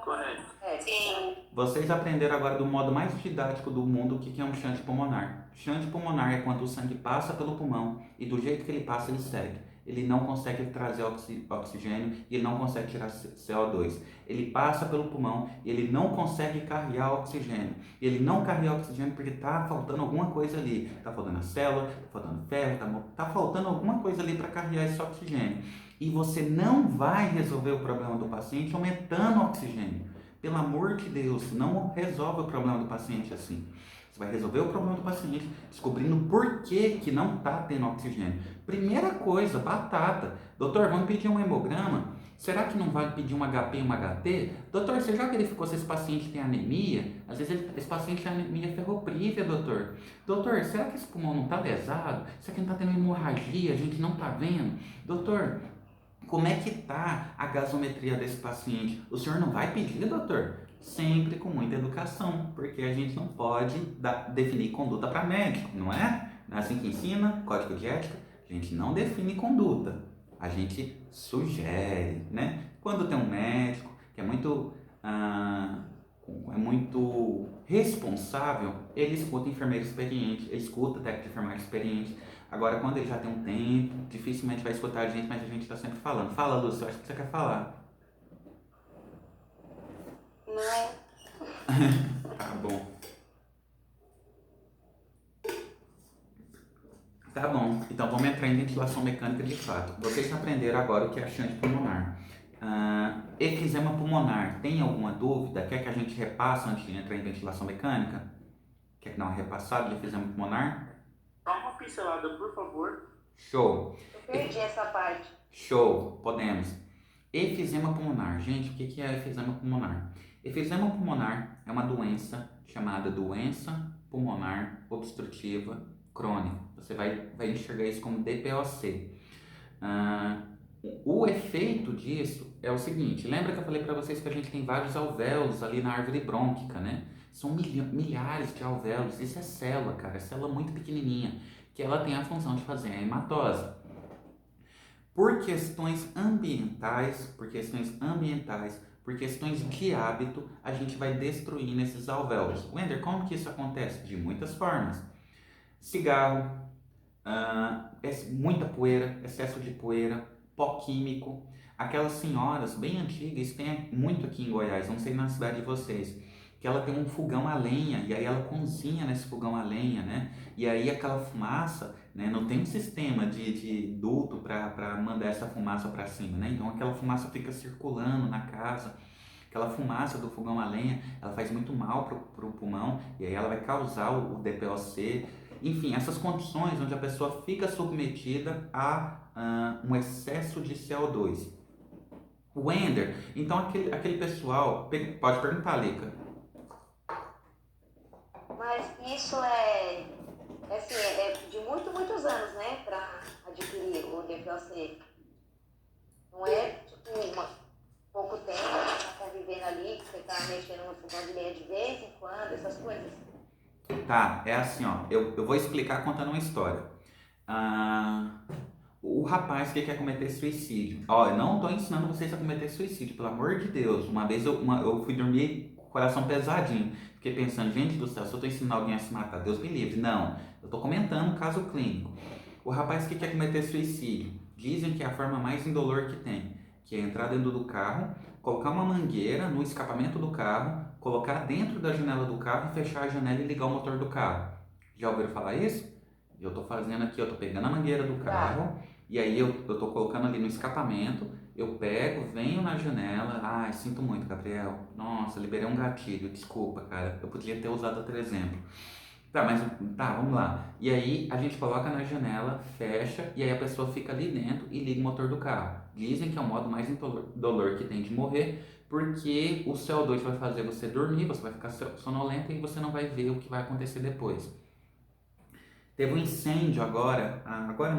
Correto. Sim. Vocês aprenderam agora do modo mais didático do mundo o que é um shunt pulmonar. Shunt pulmonar é quando o sangue passa pelo pulmão e do jeito que ele passa ele segue. ele não consegue trazer oxigênio e ele não consegue tirar CO2. Ele passa pelo pulmão e ele não consegue carregar oxigênio. Ele não carrega oxigênio porque está faltando alguma coisa ali. Está faltando a célula, está faltando ferro, está faltando alguma coisa ali para carregar esse oxigênio. E você não vai resolver o problema do paciente aumentando o oxigênio. Pelo amor de Deus, não resolve o problema do paciente assim. Você vai resolver o problema do paciente descobrindo por que não está tendo oxigênio. Primeira coisa, batata. Doutor, vamos pedir um hemograma? Será que não vai pedir um HP e um HT? Doutor, você já verificou se esse paciente tem anemia? Às vezes esse paciente tem anemia ferropriva, doutor. Doutor, será que esse pulmão não está lesado? Será que não está tendo hemorragia? A gente não está vendo? Doutor, como é que está a gasometria desse paciente? O senhor não vai pedir, doutor? Sempre com muita educação, porque a gente não pode definir conduta para médico, não é? Não é assim que ensina, código de ética. A gente não define conduta, a gente sugere, né? Quando tem um médico que é muito responsável, ele escuta enfermeiro experiente, ele escuta técnico de enfermagem experiente. Agora, quando ele já tem um tempo, dificilmente vai escutar a gente, mas a gente está sempre falando. Fala, Lúcia, eu acho que você quer falar. Não. Tá bom. Tá bom, então vamos entrar em ventilação mecânica de fato. Vocês aprenderam agora o que é a chante pulmonar. Efisema pulmonar, tem alguma dúvida? Quer que a gente repasse antes de entrar em ventilação mecânica? Quer que dá uma repassada de efisema pulmonar? Dá uma pincelada, por favor. Show. Eu perdi essa parte. Show, podemos. Efisema pulmonar. Gente, o que é efisema pulmonar? Efisema pulmonar é uma doença chamada doença pulmonar obstrutiva crônica. Você vai enxergar isso como DPOC. O efeito disso é o seguinte, lembra que eu falei para vocês que a gente tem vários alvéolos ali na árvore brônquica, né? São milhares de alvéolos, isso é célula, cara, é célula muito pequenininha, que ela tem a função de fazer a hematose. Por questões ambientais, por questões de hábito, a gente vai destruindo esses alvéolos. Wender, como que isso acontece? De muitas formas. Cigarro, muita poeira, excesso de poeira, pó químico. Aquelas senhoras bem antigas, isso tem muito aqui em Goiás, não sei na cidade de vocês, que ela tem um fogão a lenha e aí ela cozinha nesse fogão a lenha, né? E aí aquela fumaça, né? Não tem um sistema de duto para mandar essa fumaça para cima, né? Então aquela fumaça fica circulando na casa. Aquela fumaça do fogão a lenha, ela faz muito mal pro pulmão e aí ela vai causar o DPOC. Enfim, essas condições onde a pessoa fica submetida a um excesso de CO2. Wender, então aquele pessoal, pode perguntar, Lica. Mas isso é de muitos anos, né, para adquirir o DPOC. Não é tipo pouco tempo que você está convivendo ali, que você está mexendo no fogão de lenha de vez em quando, essas coisas. Tá, é assim, ó, eu vou explicar contando uma história. O rapaz que quer cometer suicídio, ó, eu não estou ensinando vocês a cometer suicídio, pelo amor de Deus. Uma vez eu fui dormir com o coração pesadinho, fiquei pensando, gente do céu, se eu estou ensinando alguém a se matar, Deus me livre. Não, eu estou comentando um caso clínico. O rapaz que quer cometer suicídio, dizem que é a forma mais indolor que tem, que é entrar dentro do carro, colocar uma mangueira no escapamento do carro, colocar dentro da janela do carro, fechar a janela e ligar o motor do carro. Já ouviram falar isso? Eu estou fazendo aqui, eu estou pegando a mangueira do carro e aí eu estou colocando ali no escapamento, eu pego, venho na janela, ai, sinto muito, Gabriel, nossa, liberei um gatilho, desculpa, cara, eu podia ter usado outro exemplo. Tá, vamos lá. E aí a gente coloca na janela, fecha e aí a pessoa fica ali dentro e liga o motor do carro. Dizem que é o modo mais indolor que tem de morrer, porque o CO2 vai fazer você dormir, você vai ficar sonolento e você não vai ver o que vai acontecer depois. Teve um incêndio agora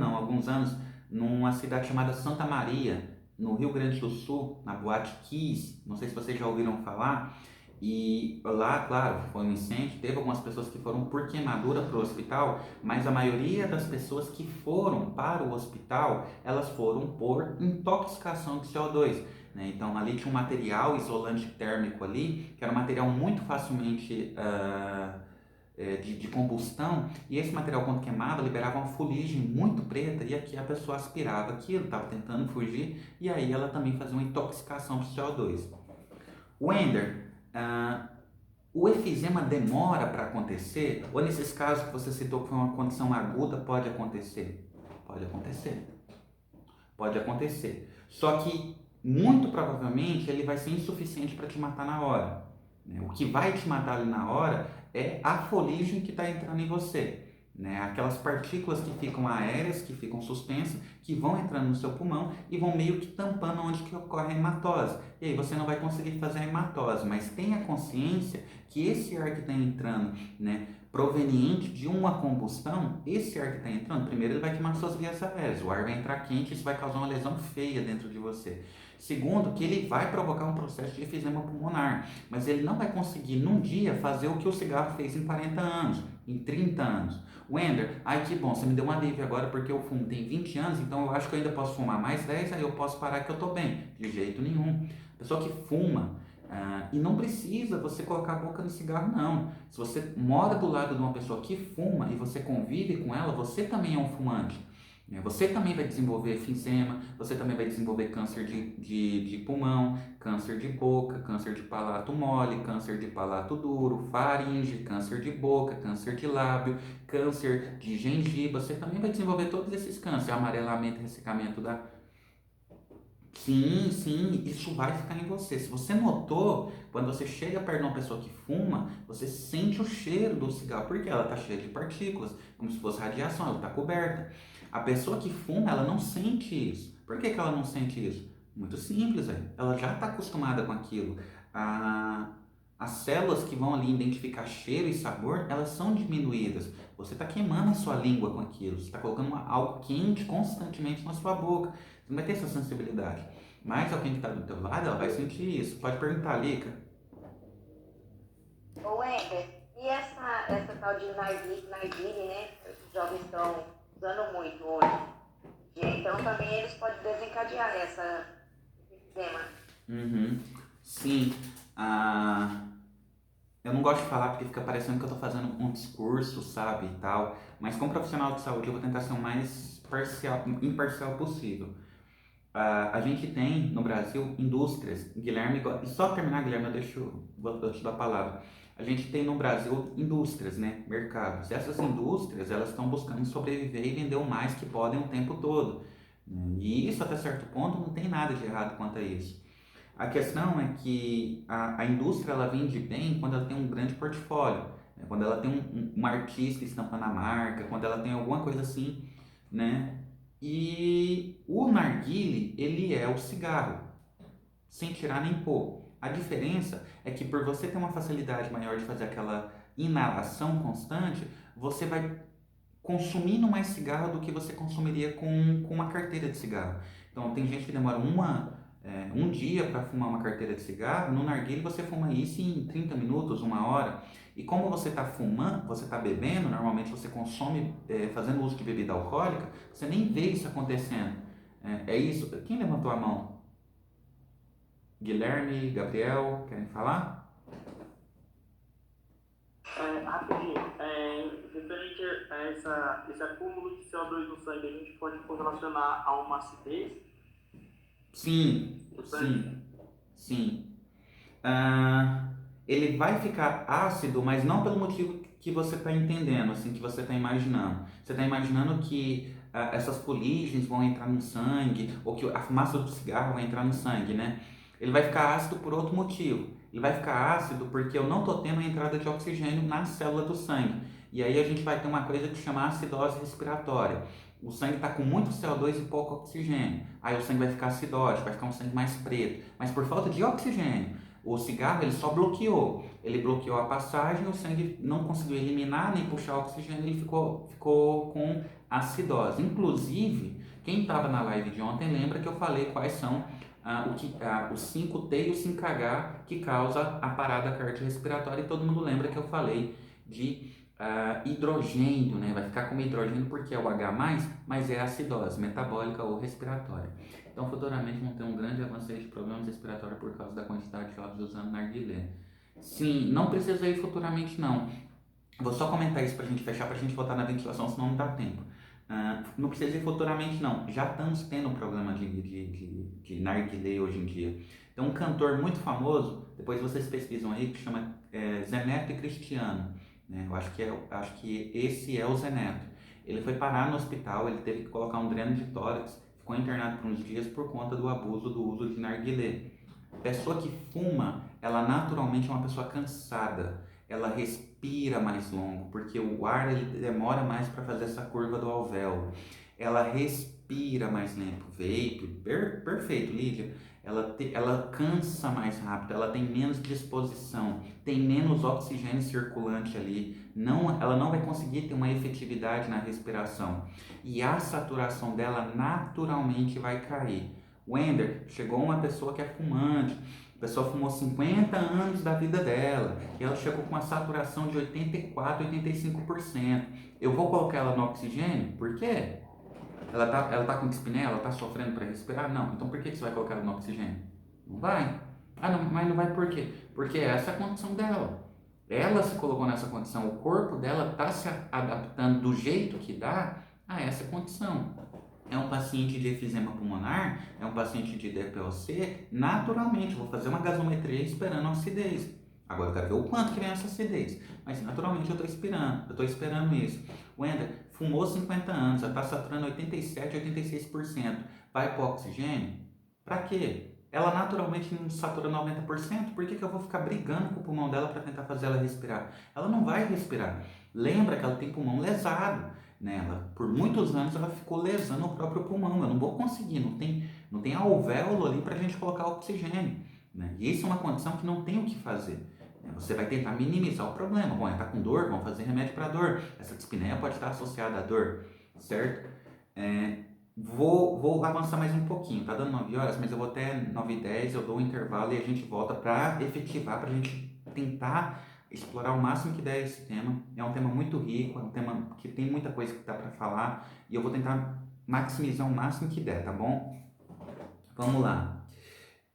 não, há alguns anos, numa cidade chamada Santa Maria, no Rio Grande do Sul, na Boate Kiss, não sei se vocês já ouviram falar, e lá, claro, foi um incêndio, teve algumas pessoas que foram por queimadura para o hospital, mas a maioria das pessoas que foram para o hospital, elas foram por intoxicação de CO2, né? Então ali tinha um material isolante térmico ali, que era um material muito facilmente de combustão, e esse material, quando queimava, liberava uma fuligem muito preta, e aqui a pessoa aspirava aquilo, estava tentando fugir, e aí ela também fazia uma intoxicação por CO2. Wender, o efizema demora para acontecer? Ou nesses casos que você citou que foi uma condição aguda, pode acontecer? Pode acontecer. Pode acontecer. Só que, muito provavelmente, ele vai ser insuficiente para te matar na hora. O que vai te matar ali na hora é a fuligem que está entrando em você. Aquelas partículas que ficam aéreas, que ficam suspensas, que vão entrando no seu pulmão e vão meio que tampando onde que ocorre a hematose. E aí você não vai conseguir fazer a hematose, mas tenha consciência que esse ar que está entrando, proveniente de uma combustão, esse ar que está entrando, primeiro ele vai queimar suas vias aéreas, o ar vai entrar quente e isso vai causar uma lesão feia dentro de você. Segundo, que ele vai provocar um processo de efizema pulmonar, mas ele não vai conseguir num dia fazer o que o cigarro fez em 40 anos, em 30 anos. Wender, ai que bom, você me deu um alívio agora porque eu fumo tem 20 anos, então eu acho que eu ainda posso fumar mais 10, aí eu posso parar que eu tô bem. De jeito nenhum. Pessoa que fuma, e não precisa você colocar a boca no cigarro, não. Se você mora do lado de uma pessoa que fuma e você convive com ela, você também é um fumante. Você também vai desenvolver efizema, você também vai desenvolver câncer de pulmão, câncer de boca, câncer de palato mole, câncer de palato duro, faringe, câncer de boca, câncer de lábio, câncer de gengiva. Você também vai desenvolver todos esses cânceres, amarelamento, ressecamento da... Sim, sim, isso vai ficar em você. Se você notou, quando você chega perto de uma pessoa que fuma, você sente o cheiro do cigarro, porque ela está cheia de partículas, como se fosse radiação, ela está coberta. A pessoa que fuma, ela não sente isso. Por que ela não sente isso? Muito simples, velho. Ela já está acostumada com aquilo. As células que vão ali identificar cheiro e sabor, elas são diminuídas. Você está queimando a sua língua com aquilo. Você está colocando algo quente constantemente na sua boca. Você não vai ter essa sensibilidade. Mas alguém que está do teu lado, ela vai sentir isso. Pode perguntar, Lica. Ô, Wender, e essa tal de narguile, né? Os jovens estão usando muito hoje. Então também eles podem desencadear esse sistema. Sim. Eu não gosto de falar porque fica parecendo que eu estou fazendo um discurso, sabe, e tal. Mas como profissional de saúde eu vou tentar ser o mais imparcial possível. A gente tem no Brasil indústrias, Guilherme, e só terminar, Guilherme, eu te dou a palavra. A gente tem no Brasil indústrias, mercados. Essas indústrias, elas estão buscando sobreviver e vender o mais que podem o tempo todo. E isso, até certo ponto, não tem nada de errado quanto a isso. A questão é que a indústria, ela vende bem quando ela tem um grande portfólio, quando ela tem um artista estampando a marca, quando ela tem alguma coisa assim, E o narguile, ele é o cigarro, sem tirar nem pôr. A diferença é que por você ter uma facilidade maior de fazer aquela inalação constante, você vai consumindo mais cigarro do que você consumiria com uma carteira de cigarro. Então tem gente que demora um dia para fumar uma carteira de cigarro, no narguilé você fuma isso em 30 minutos, uma hora. E como você está fumando, você está bebendo, normalmente você consome fazendo uso de bebida alcoólica, você nem vê isso acontecendo. É isso. Quem levantou a mão? Guilherme, Gabriel, querem falar? Rapidinho, referente a esse acúmulo de CO2 no sangue, a gente pode correlacionar a uma acidez? Sim. Ele vai ficar ácido, mas não pelo motivo que você está entendendo, assim, que você está imaginando. Você está imaginando que essas fuligens vão entrar no sangue, ou que a fumaça do cigarro vai entrar no sangue, Ele vai ficar ácido por outro motivo. Ele vai ficar ácido porque eu não estou tendo a entrada de oxigênio na célula do sangue. E aí a gente vai ter uma coisa que chama acidose respiratória. O sangue está com muito CO2 e pouco oxigênio. Aí o sangue vai ficar acidótico, vai ficar um sangue mais preto. Mas por falta de oxigênio, o cigarro ele só bloqueou. Ele bloqueou a passagem, o sangue não conseguiu eliminar nem puxar o oxigênio, ele ficou com acidose. Inclusive, quem estava na live de ontem lembra que eu falei quais são os 5T e o 5H que causa a parada cardiorrespiratória, e todo mundo lembra que eu falei de hidrogênio, vai ficar como hidrogênio porque é o H+, mas é a acidose metabólica ou respiratória. Então futuramente vão ter um grande avanço de problemas respiratórios por causa da quantidade de jovens usando narguilé. Sim, não precisa ir futuramente não. Vou só comentar isso para a gente fechar, para a gente voltar na ventilação, senão não dá tempo. Não precisa ir futuramente, não. Já estamos tendo problema de narguilé hoje em dia. Tem um cantor muito famoso, depois vocês pesquisam aí, que chama Zé Neto e Cristiano. Né? Acho que esse é o Zé Neto. Ele foi parar no hospital, ele teve que colocar um dreno de tórax, ficou internado por uns dias por conta do abuso do uso de narguilé. Pessoa que fuma, ela naturalmente é uma pessoa cansada, ela respira mais longo, porque o ar ele demora mais para fazer essa curva do alvéolo. Ela respira mais lento. Vape, perfeito, Lídia. Ela cansa mais rápido, ela tem menos disposição, tem menos oxigênio circulante ali. Ela não vai conseguir ter uma efetividade na respiração. E a saturação dela naturalmente vai cair. Wender, chegou uma pessoa que é fumante, a pessoa fumou 50 anos da vida dela e ela chegou com uma saturação de 84, 85%. Eu vou colocar ela no oxigênio? Por quê? Ela tá com dispneia? Ela tá sofrendo para respirar? Não. Então por que você vai colocar ela no oxigênio? Não vai. Ah, não, mas não vai por quê? Porque essa é a condição dela. Ela se colocou nessa condição, o corpo dela está se adaptando do jeito que dá a essa condição. É um paciente de efizema pulmonar, é um paciente de DPOC, naturalmente, vou fazer uma gasometria esperando a acidez. Agora eu quero ver o quanto que vem essa acidez. Mas naturalmente eu estou esperando isso. O Wender fumou 50 anos, já está saturando 87, 86%. Vai para o oxigênio? Para quê? Ela naturalmente não satura 90%, por que eu vou ficar brigando com o pulmão dela para tentar fazer ela respirar? Ela não vai respirar. Lembra que ela tem pulmão lesado. Nela. Por muitos anos ela ficou lesando o próprio pulmão. Eu não vou conseguir, não tem alvéolo ali para a gente colocar oxigênio. Né? E isso é uma condição que não tem o que fazer. Né? Você vai tentar minimizar o problema. Bom, está com dor, vamos fazer remédio para dor. Essa dispneia pode estar associada à dor, certo? Vou avançar mais um pouquinho. Tá dando 9 horas, mas eu vou até 9h10, eu dou um intervalo e a gente volta para efetivar, para a gente tentar explorar o máximo que der esse tema. É um tema muito rico, é um tema que tem muita coisa que dá para falar e eu vou tentar maximizar o máximo que der, tá bom? Vamos lá.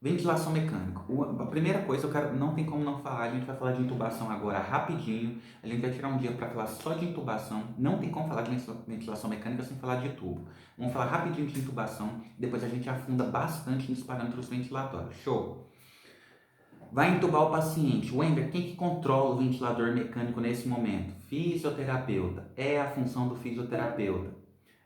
Ventilação mecânica. A primeira coisa, não tem como não falar, a gente vai falar de intubação agora rapidinho. A gente vai tirar um dia para falar só de intubação. Não tem como falar de ventilação mecânica sem falar de tubo. Vamos falar rapidinho de intubação, depois a gente afunda bastante nos parâmetros ventilatórios. Show! Vai intubar o paciente. Wender, quem que controla o ventilador mecânico nesse momento? Fisioterapeuta. É a função do fisioterapeuta.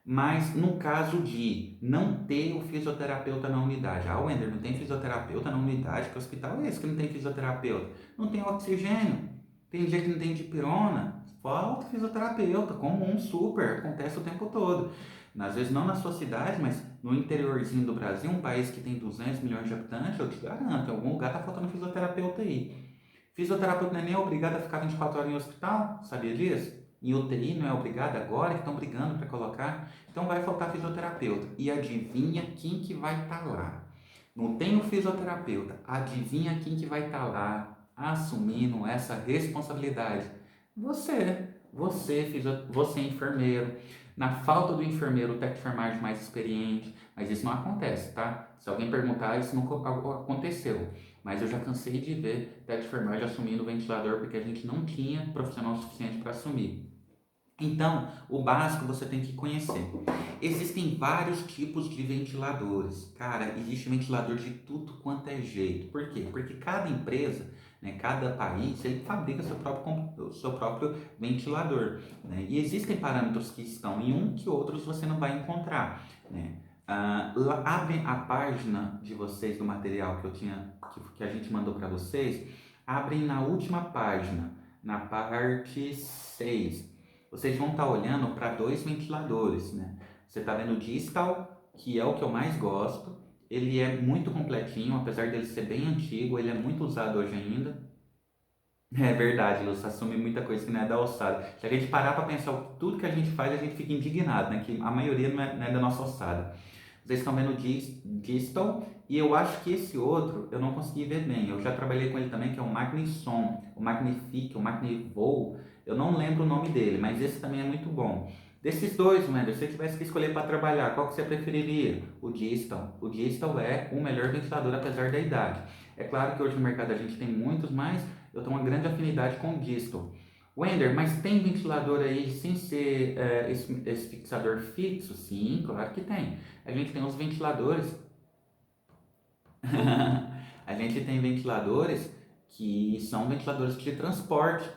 Mas no caso de não ter o fisioterapeuta na unidade. Ah, Wender, não tem fisioterapeuta na unidade? Que hospital é esse que não tem fisioterapeuta? Não tem oxigênio. Tem dia que não tem dipirona. Falta fisioterapeuta. Comum, super. Acontece o tempo todo. Às vezes não na sua cidade, mas no interiorzinho do Brasil, um país que tem 200 milhões de habitantes, eu te garanto, em algum lugar tá faltando fisioterapeuta aí. Fisioterapeuta não é nem obrigado a ficar 24 horas em hospital, sabia disso? Em UTI não é obrigado agora, que estão brigando para colocar. Então vai faltar fisioterapeuta. E adivinha quem que vai estar lá? Não tem o fisioterapeuta. Adivinha quem que vai estar lá assumindo essa responsabilidade? Você enfermeiro. Na falta do enfermeiro, o técnico de enfermagem mais experiente, mas isso não acontece, tá? Se alguém perguntar, isso não aconteceu. Mas eu já cansei de ver técnico de enfermagem assumindo o ventilador porque a gente não tinha profissional suficiente para assumir. Então, o básico você tem que conhecer. Existem vários tipos de ventiladores. Cara, existe ventilador de tudo quanto é jeito. Por quê? Porque cada empresa, né, cada país, ele fabrica seu próprio ventilador. Né? E existem parâmetros que estão em um que outros você não vai encontrar. Né? Abre a página de vocês do material que a gente mandou para vocês. Abrem na última página, na parte 6. Vocês vão estar olhando para 2 ventiladores, né? Você está vendo o Distal, que é o que eu mais gosto. Ele é muito completinho, apesar dele ser bem antigo, ele é muito usado hoje ainda. É verdade, Lúcio, assume muita coisa que não é da alçada. Se a gente parar para pensar tudo que a gente faz, a gente fica indignado, né? Que a maioria não é da nossa alçada. Vocês estão vendo o Distal, e eu acho que esse outro eu não consegui ver bem. Eu já trabalhei com ele também, que é o Magnisom, o Magnifique, o Magnivol. Eu não lembro o nome dele, mas esse também é muito bom. Desses dois, Wender, se você tivesse que escolher para trabalhar, qual que você preferiria? O Distal. O Distal é o melhor ventilador, apesar da idade. É claro que hoje no mercado a gente tem muitos, mas eu tenho uma grande afinidade com o Distal. Wender, mas tem ventilador aí sem ser esse fixador fixo? Sim, claro que tem. A gente tem os ventiladores. A gente tem ventiladores que são ventiladores de transporte.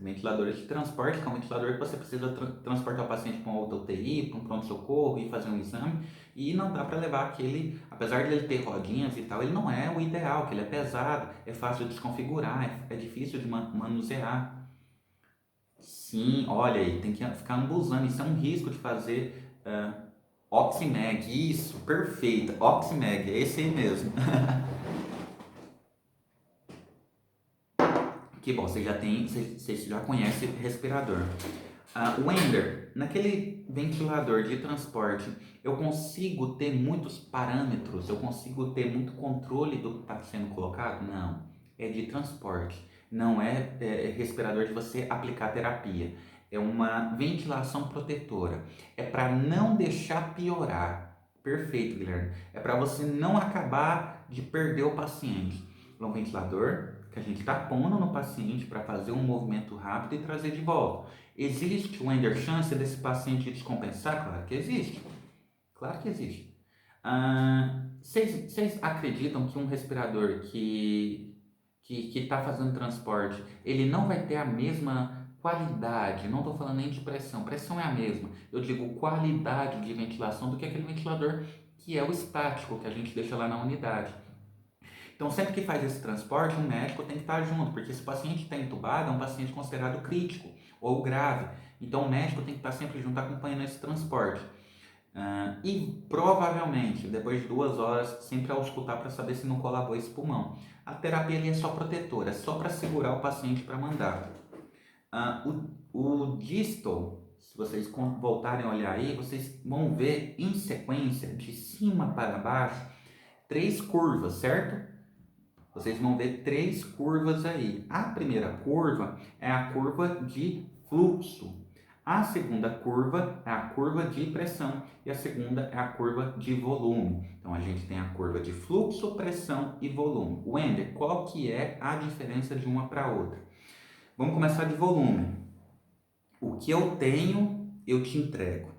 Ventiladores de transporte, que é um ventilador que você precisa transportar o paciente para uma outra UTI, para um pronto-socorro e fazer um exame. E não dá para levar aquele, apesar de ele ter rodinhas e tal, ele não é o ideal, que ele é pesado, é fácil de desconfigurar, é difícil de manusear. Sim, olha aí, tem que ficar ambusando, isso é um risco de fazer Oximeg, isso, perfeito, Oximeg, é esse aí mesmo. Que bom, você já conhece respirador. Wender, naquele ventilador de transporte, eu consigo ter muitos parâmetros, eu consigo ter muito controle do que está sendo colocado? Não, é de transporte, não é respirador de você aplicar terapia. É uma ventilação protetora, é para não deixar piorar. Perfeito, Guilherme. É para você não acabar de perder o paciente. É um ventilador que a gente está pondo no paciente para fazer um movimento rápido e trazer de volta. Existe, Wender, chance desse paciente descompensar? Claro que existe. Claro que existe. Vocês acreditam que um respirador que está fazendo transporte, ele não vai ter a mesma qualidade? Não estou falando nem de pressão. Pressão é a mesma. Eu digo qualidade de ventilação do que aquele ventilador que é o estático, que a gente deixa lá na unidade. Então, sempre que faz esse transporte, um médico tem que estar junto, porque se o paciente está entubado, é um paciente considerado crítico ou grave. Então, o médico tem que estar sempre junto acompanhando esse transporte. E provavelmente, depois de 2 horas, sempre auscultar para saber se não colabou esse pulmão. A terapia ali é só protetora, é só para segurar o paciente para mandar. O distal, se vocês voltarem a olhar aí, vocês vão ver em sequência, de cima para baixo, 3 curvas, certo? Vocês vão ver 3 curvas aí. A primeira curva é a curva de fluxo. A segunda curva é a curva de pressão e a segunda é a curva de volume. Então a gente tem a curva de fluxo, pressão e volume. Wender, qual que é a diferença de uma para outra? Vamos começar de volume. O que eu tenho, eu te entrego.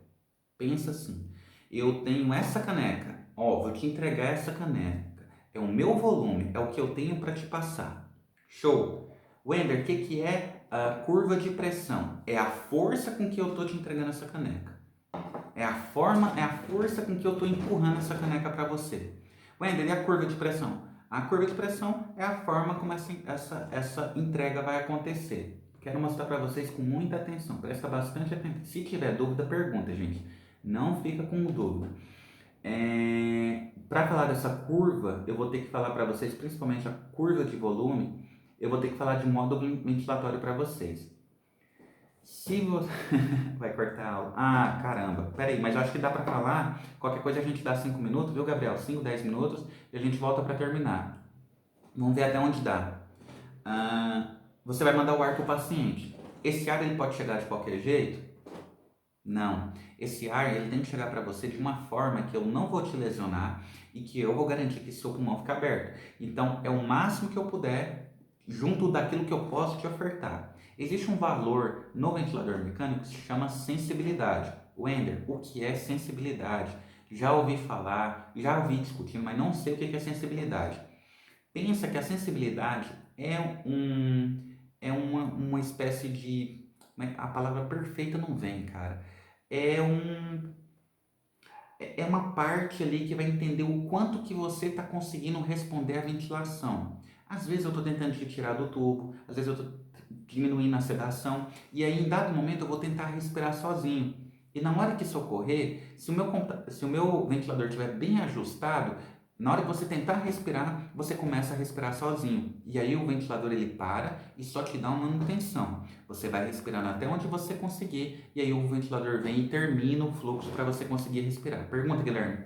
Pensa assim, eu tenho essa caneca, vou te entregar essa caneca. É o meu volume, é o que eu tenho para te passar. Show! Wender, o que é a curva de pressão? É a força com que eu estou te entregando essa caneca. É a força com que eu estou empurrando essa caneca para você. Wender, e a curva de pressão? A curva de pressão é a forma como essa entrega vai acontecer. Quero mostrar para vocês com muita atenção. Presta bastante atenção. Se tiver dúvida, pergunta, gente. Não fica com dúvida. Para falar dessa curva, eu vou ter que falar para vocês, principalmente a curva de volume, eu vou ter que falar de modo ventilatório para vocês. Se você... Vai cortar a aula. Caramba. Pera aí, mas eu acho que dá para falar. Qualquer coisa a gente dá 5 minutos, viu, Gabriel? 5, 10 minutos e a gente volta para terminar. Vamos ver até onde dá. Você vai mandar o ar para o paciente. Esse ar ele pode chegar de qualquer jeito? Não. Esse ar ele tem que chegar para você de uma forma que eu não vou te lesionar e que eu vou garantir que seu pulmão fica aberto. Então, é o máximo que eu puder, junto daquilo que eu posso te ofertar. Existe um valor no ventilador mecânico que se chama sensibilidade. Wender, o que é sensibilidade? Já ouvi falar, já ouvi discutir, mas não sei o que é sensibilidade. Pensa que a sensibilidade é uma espécie de... A palavra perfeita não vem, cara. É uma parte ali que vai entender o quanto que você está conseguindo responder à ventilação. Às vezes eu estou tentando te tirar do tubo, às vezes eu estou diminuindo a sedação, e aí em dado momento eu vou tentar respirar sozinho. E na hora que isso ocorrer, se o meu ventilador estiver bem ajustado, na hora que você tentar respirar, você começa a respirar sozinho. E aí o ventilador ele para e só te dá uma manutenção. Você vai respirando até onde você conseguir e aí o ventilador vem e termina o fluxo para você conseguir respirar. Pergunta, Guilherme.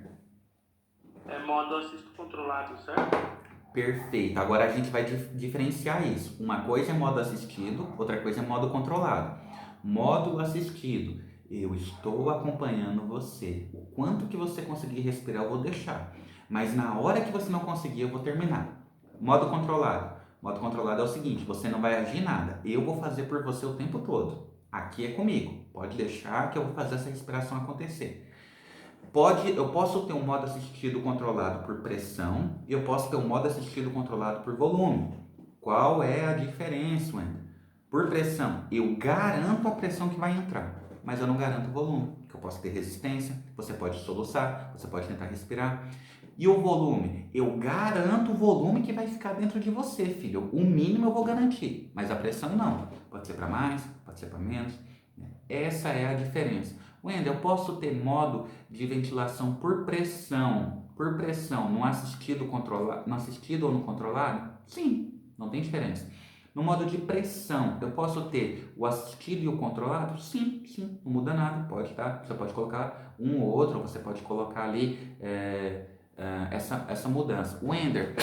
É modo assisto controlado, certo? Perfeito. Agora a gente vai diferenciar isso. Uma coisa é modo assistido, outra coisa é modo controlado. Modo assistido. Eu estou acompanhando você. O quanto que você conseguir respirar eu vou deixar. Mas na hora que você não conseguir, eu vou terminar. Modo controlado. Modo controlado é o seguinte, você não vai agir nada, eu vou fazer por você o tempo todo. Aqui é comigo, pode deixar que eu vou fazer essa respiração acontecer. Eu posso ter um modo assistido controlado por pressão e eu posso ter um modo assistido controlado por volume. Qual é a diferença, Wender? Por pressão, eu garanto a pressão que vai entrar, mas eu não garanto o volume, que eu posso ter resistência, você pode soluçar, você pode tentar respirar. E o volume? Eu garanto o volume que vai ficar dentro de você, filho. O mínimo eu vou garantir, mas a pressão não. Pode ser para mais, pode ser para menos. Essa é a diferença. Wender, eu posso ter modo de ventilação por pressão, no assistido, no assistido ou no controlado? Sim, não tem diferença. No modo de pressão, eu posso ter o assistido e o controlado? Sim, sim, não muda nada, pode, tá? Você pode colocar um ou outro, você pode colocar ali essa mudança. Wender,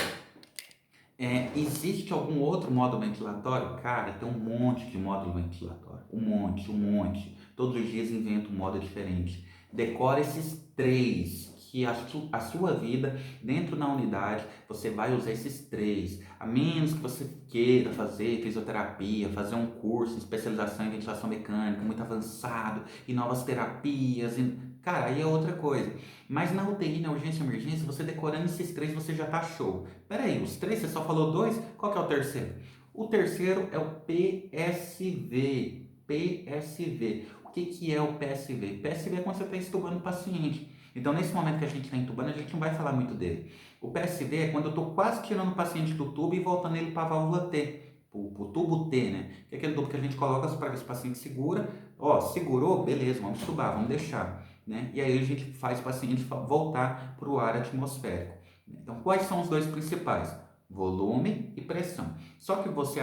existe algum outro modo ventilatório? Cara, tem um monte de módulo ventilatório. Um monte. Todos os dias invento um modo diferente. Decora esses 3, que a sua vida, dentro da unidade, você vai usar esses 3. A menos que você queira fazer fisioterapia, fazer um curso de especialização em ventilação mecânica, muito avançado, e novas terapias. Cara, aí é outra coisa. Mas na UTI, na urgência e emergência, você decorando esses 3, você já tá show. Peraí, os 3, você só falou 2? Qual que é o terceiro? O terceiro é o PSV. PSV. O que é o PSV? PSV é quando você está entubando o paciente. Então, nesse momento que a gente está entubando, a gente não vai falar muito dele. O PSV é quando eu estou quase tirando o paciente do tubo e voltando ele para a válvula T, para o tubo T, né? Que é aquele tubo que a gente coloca para ver se o paciente segura. Ó, segurou? Beleza, vamos tubar, vamos deixar. Né? E aí a gente faz o paciente voltar para o ar atmosférico. Então, quais são os 2 principais? Volume e pressão. Só que você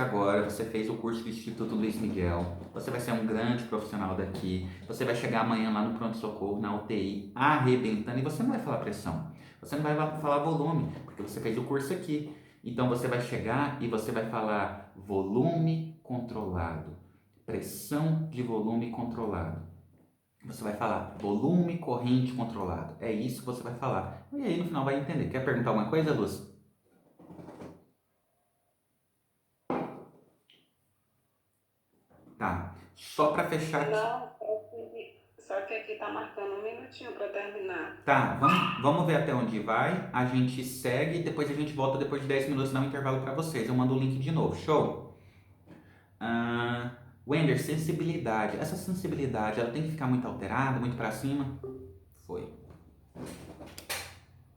fez o curso do Instituto Luiz Miguel, você vai ser um grande profissional daqui, você vai chegar amanhã lá no pronto-socorro, na UTI, arrebentando, e você não vai falar pressão, você não vai falar volume, porque você fez o curso aqui. Então, você vai chegar e você vai falar volume controlado, pressão de volume controlado. Você vai falar volume corrente controlado. É isso que você vai falar. E aí no final vai entender. Quer perguntar alguma coisa, Luz? Tá. Só para fechar aqui. Não, só que aqui tá marcando 1 minutinho para terminar. Tá, vamos ver até onde vai. A gente segue e depois a gente volta depois de 10 minutos, dá um intervalo para vocês. Eu mando o link de novo. Show? Wender, sensibilidade. Essa sensibilidade, ela tem que ficar muito alterada, muito para cima? Foi.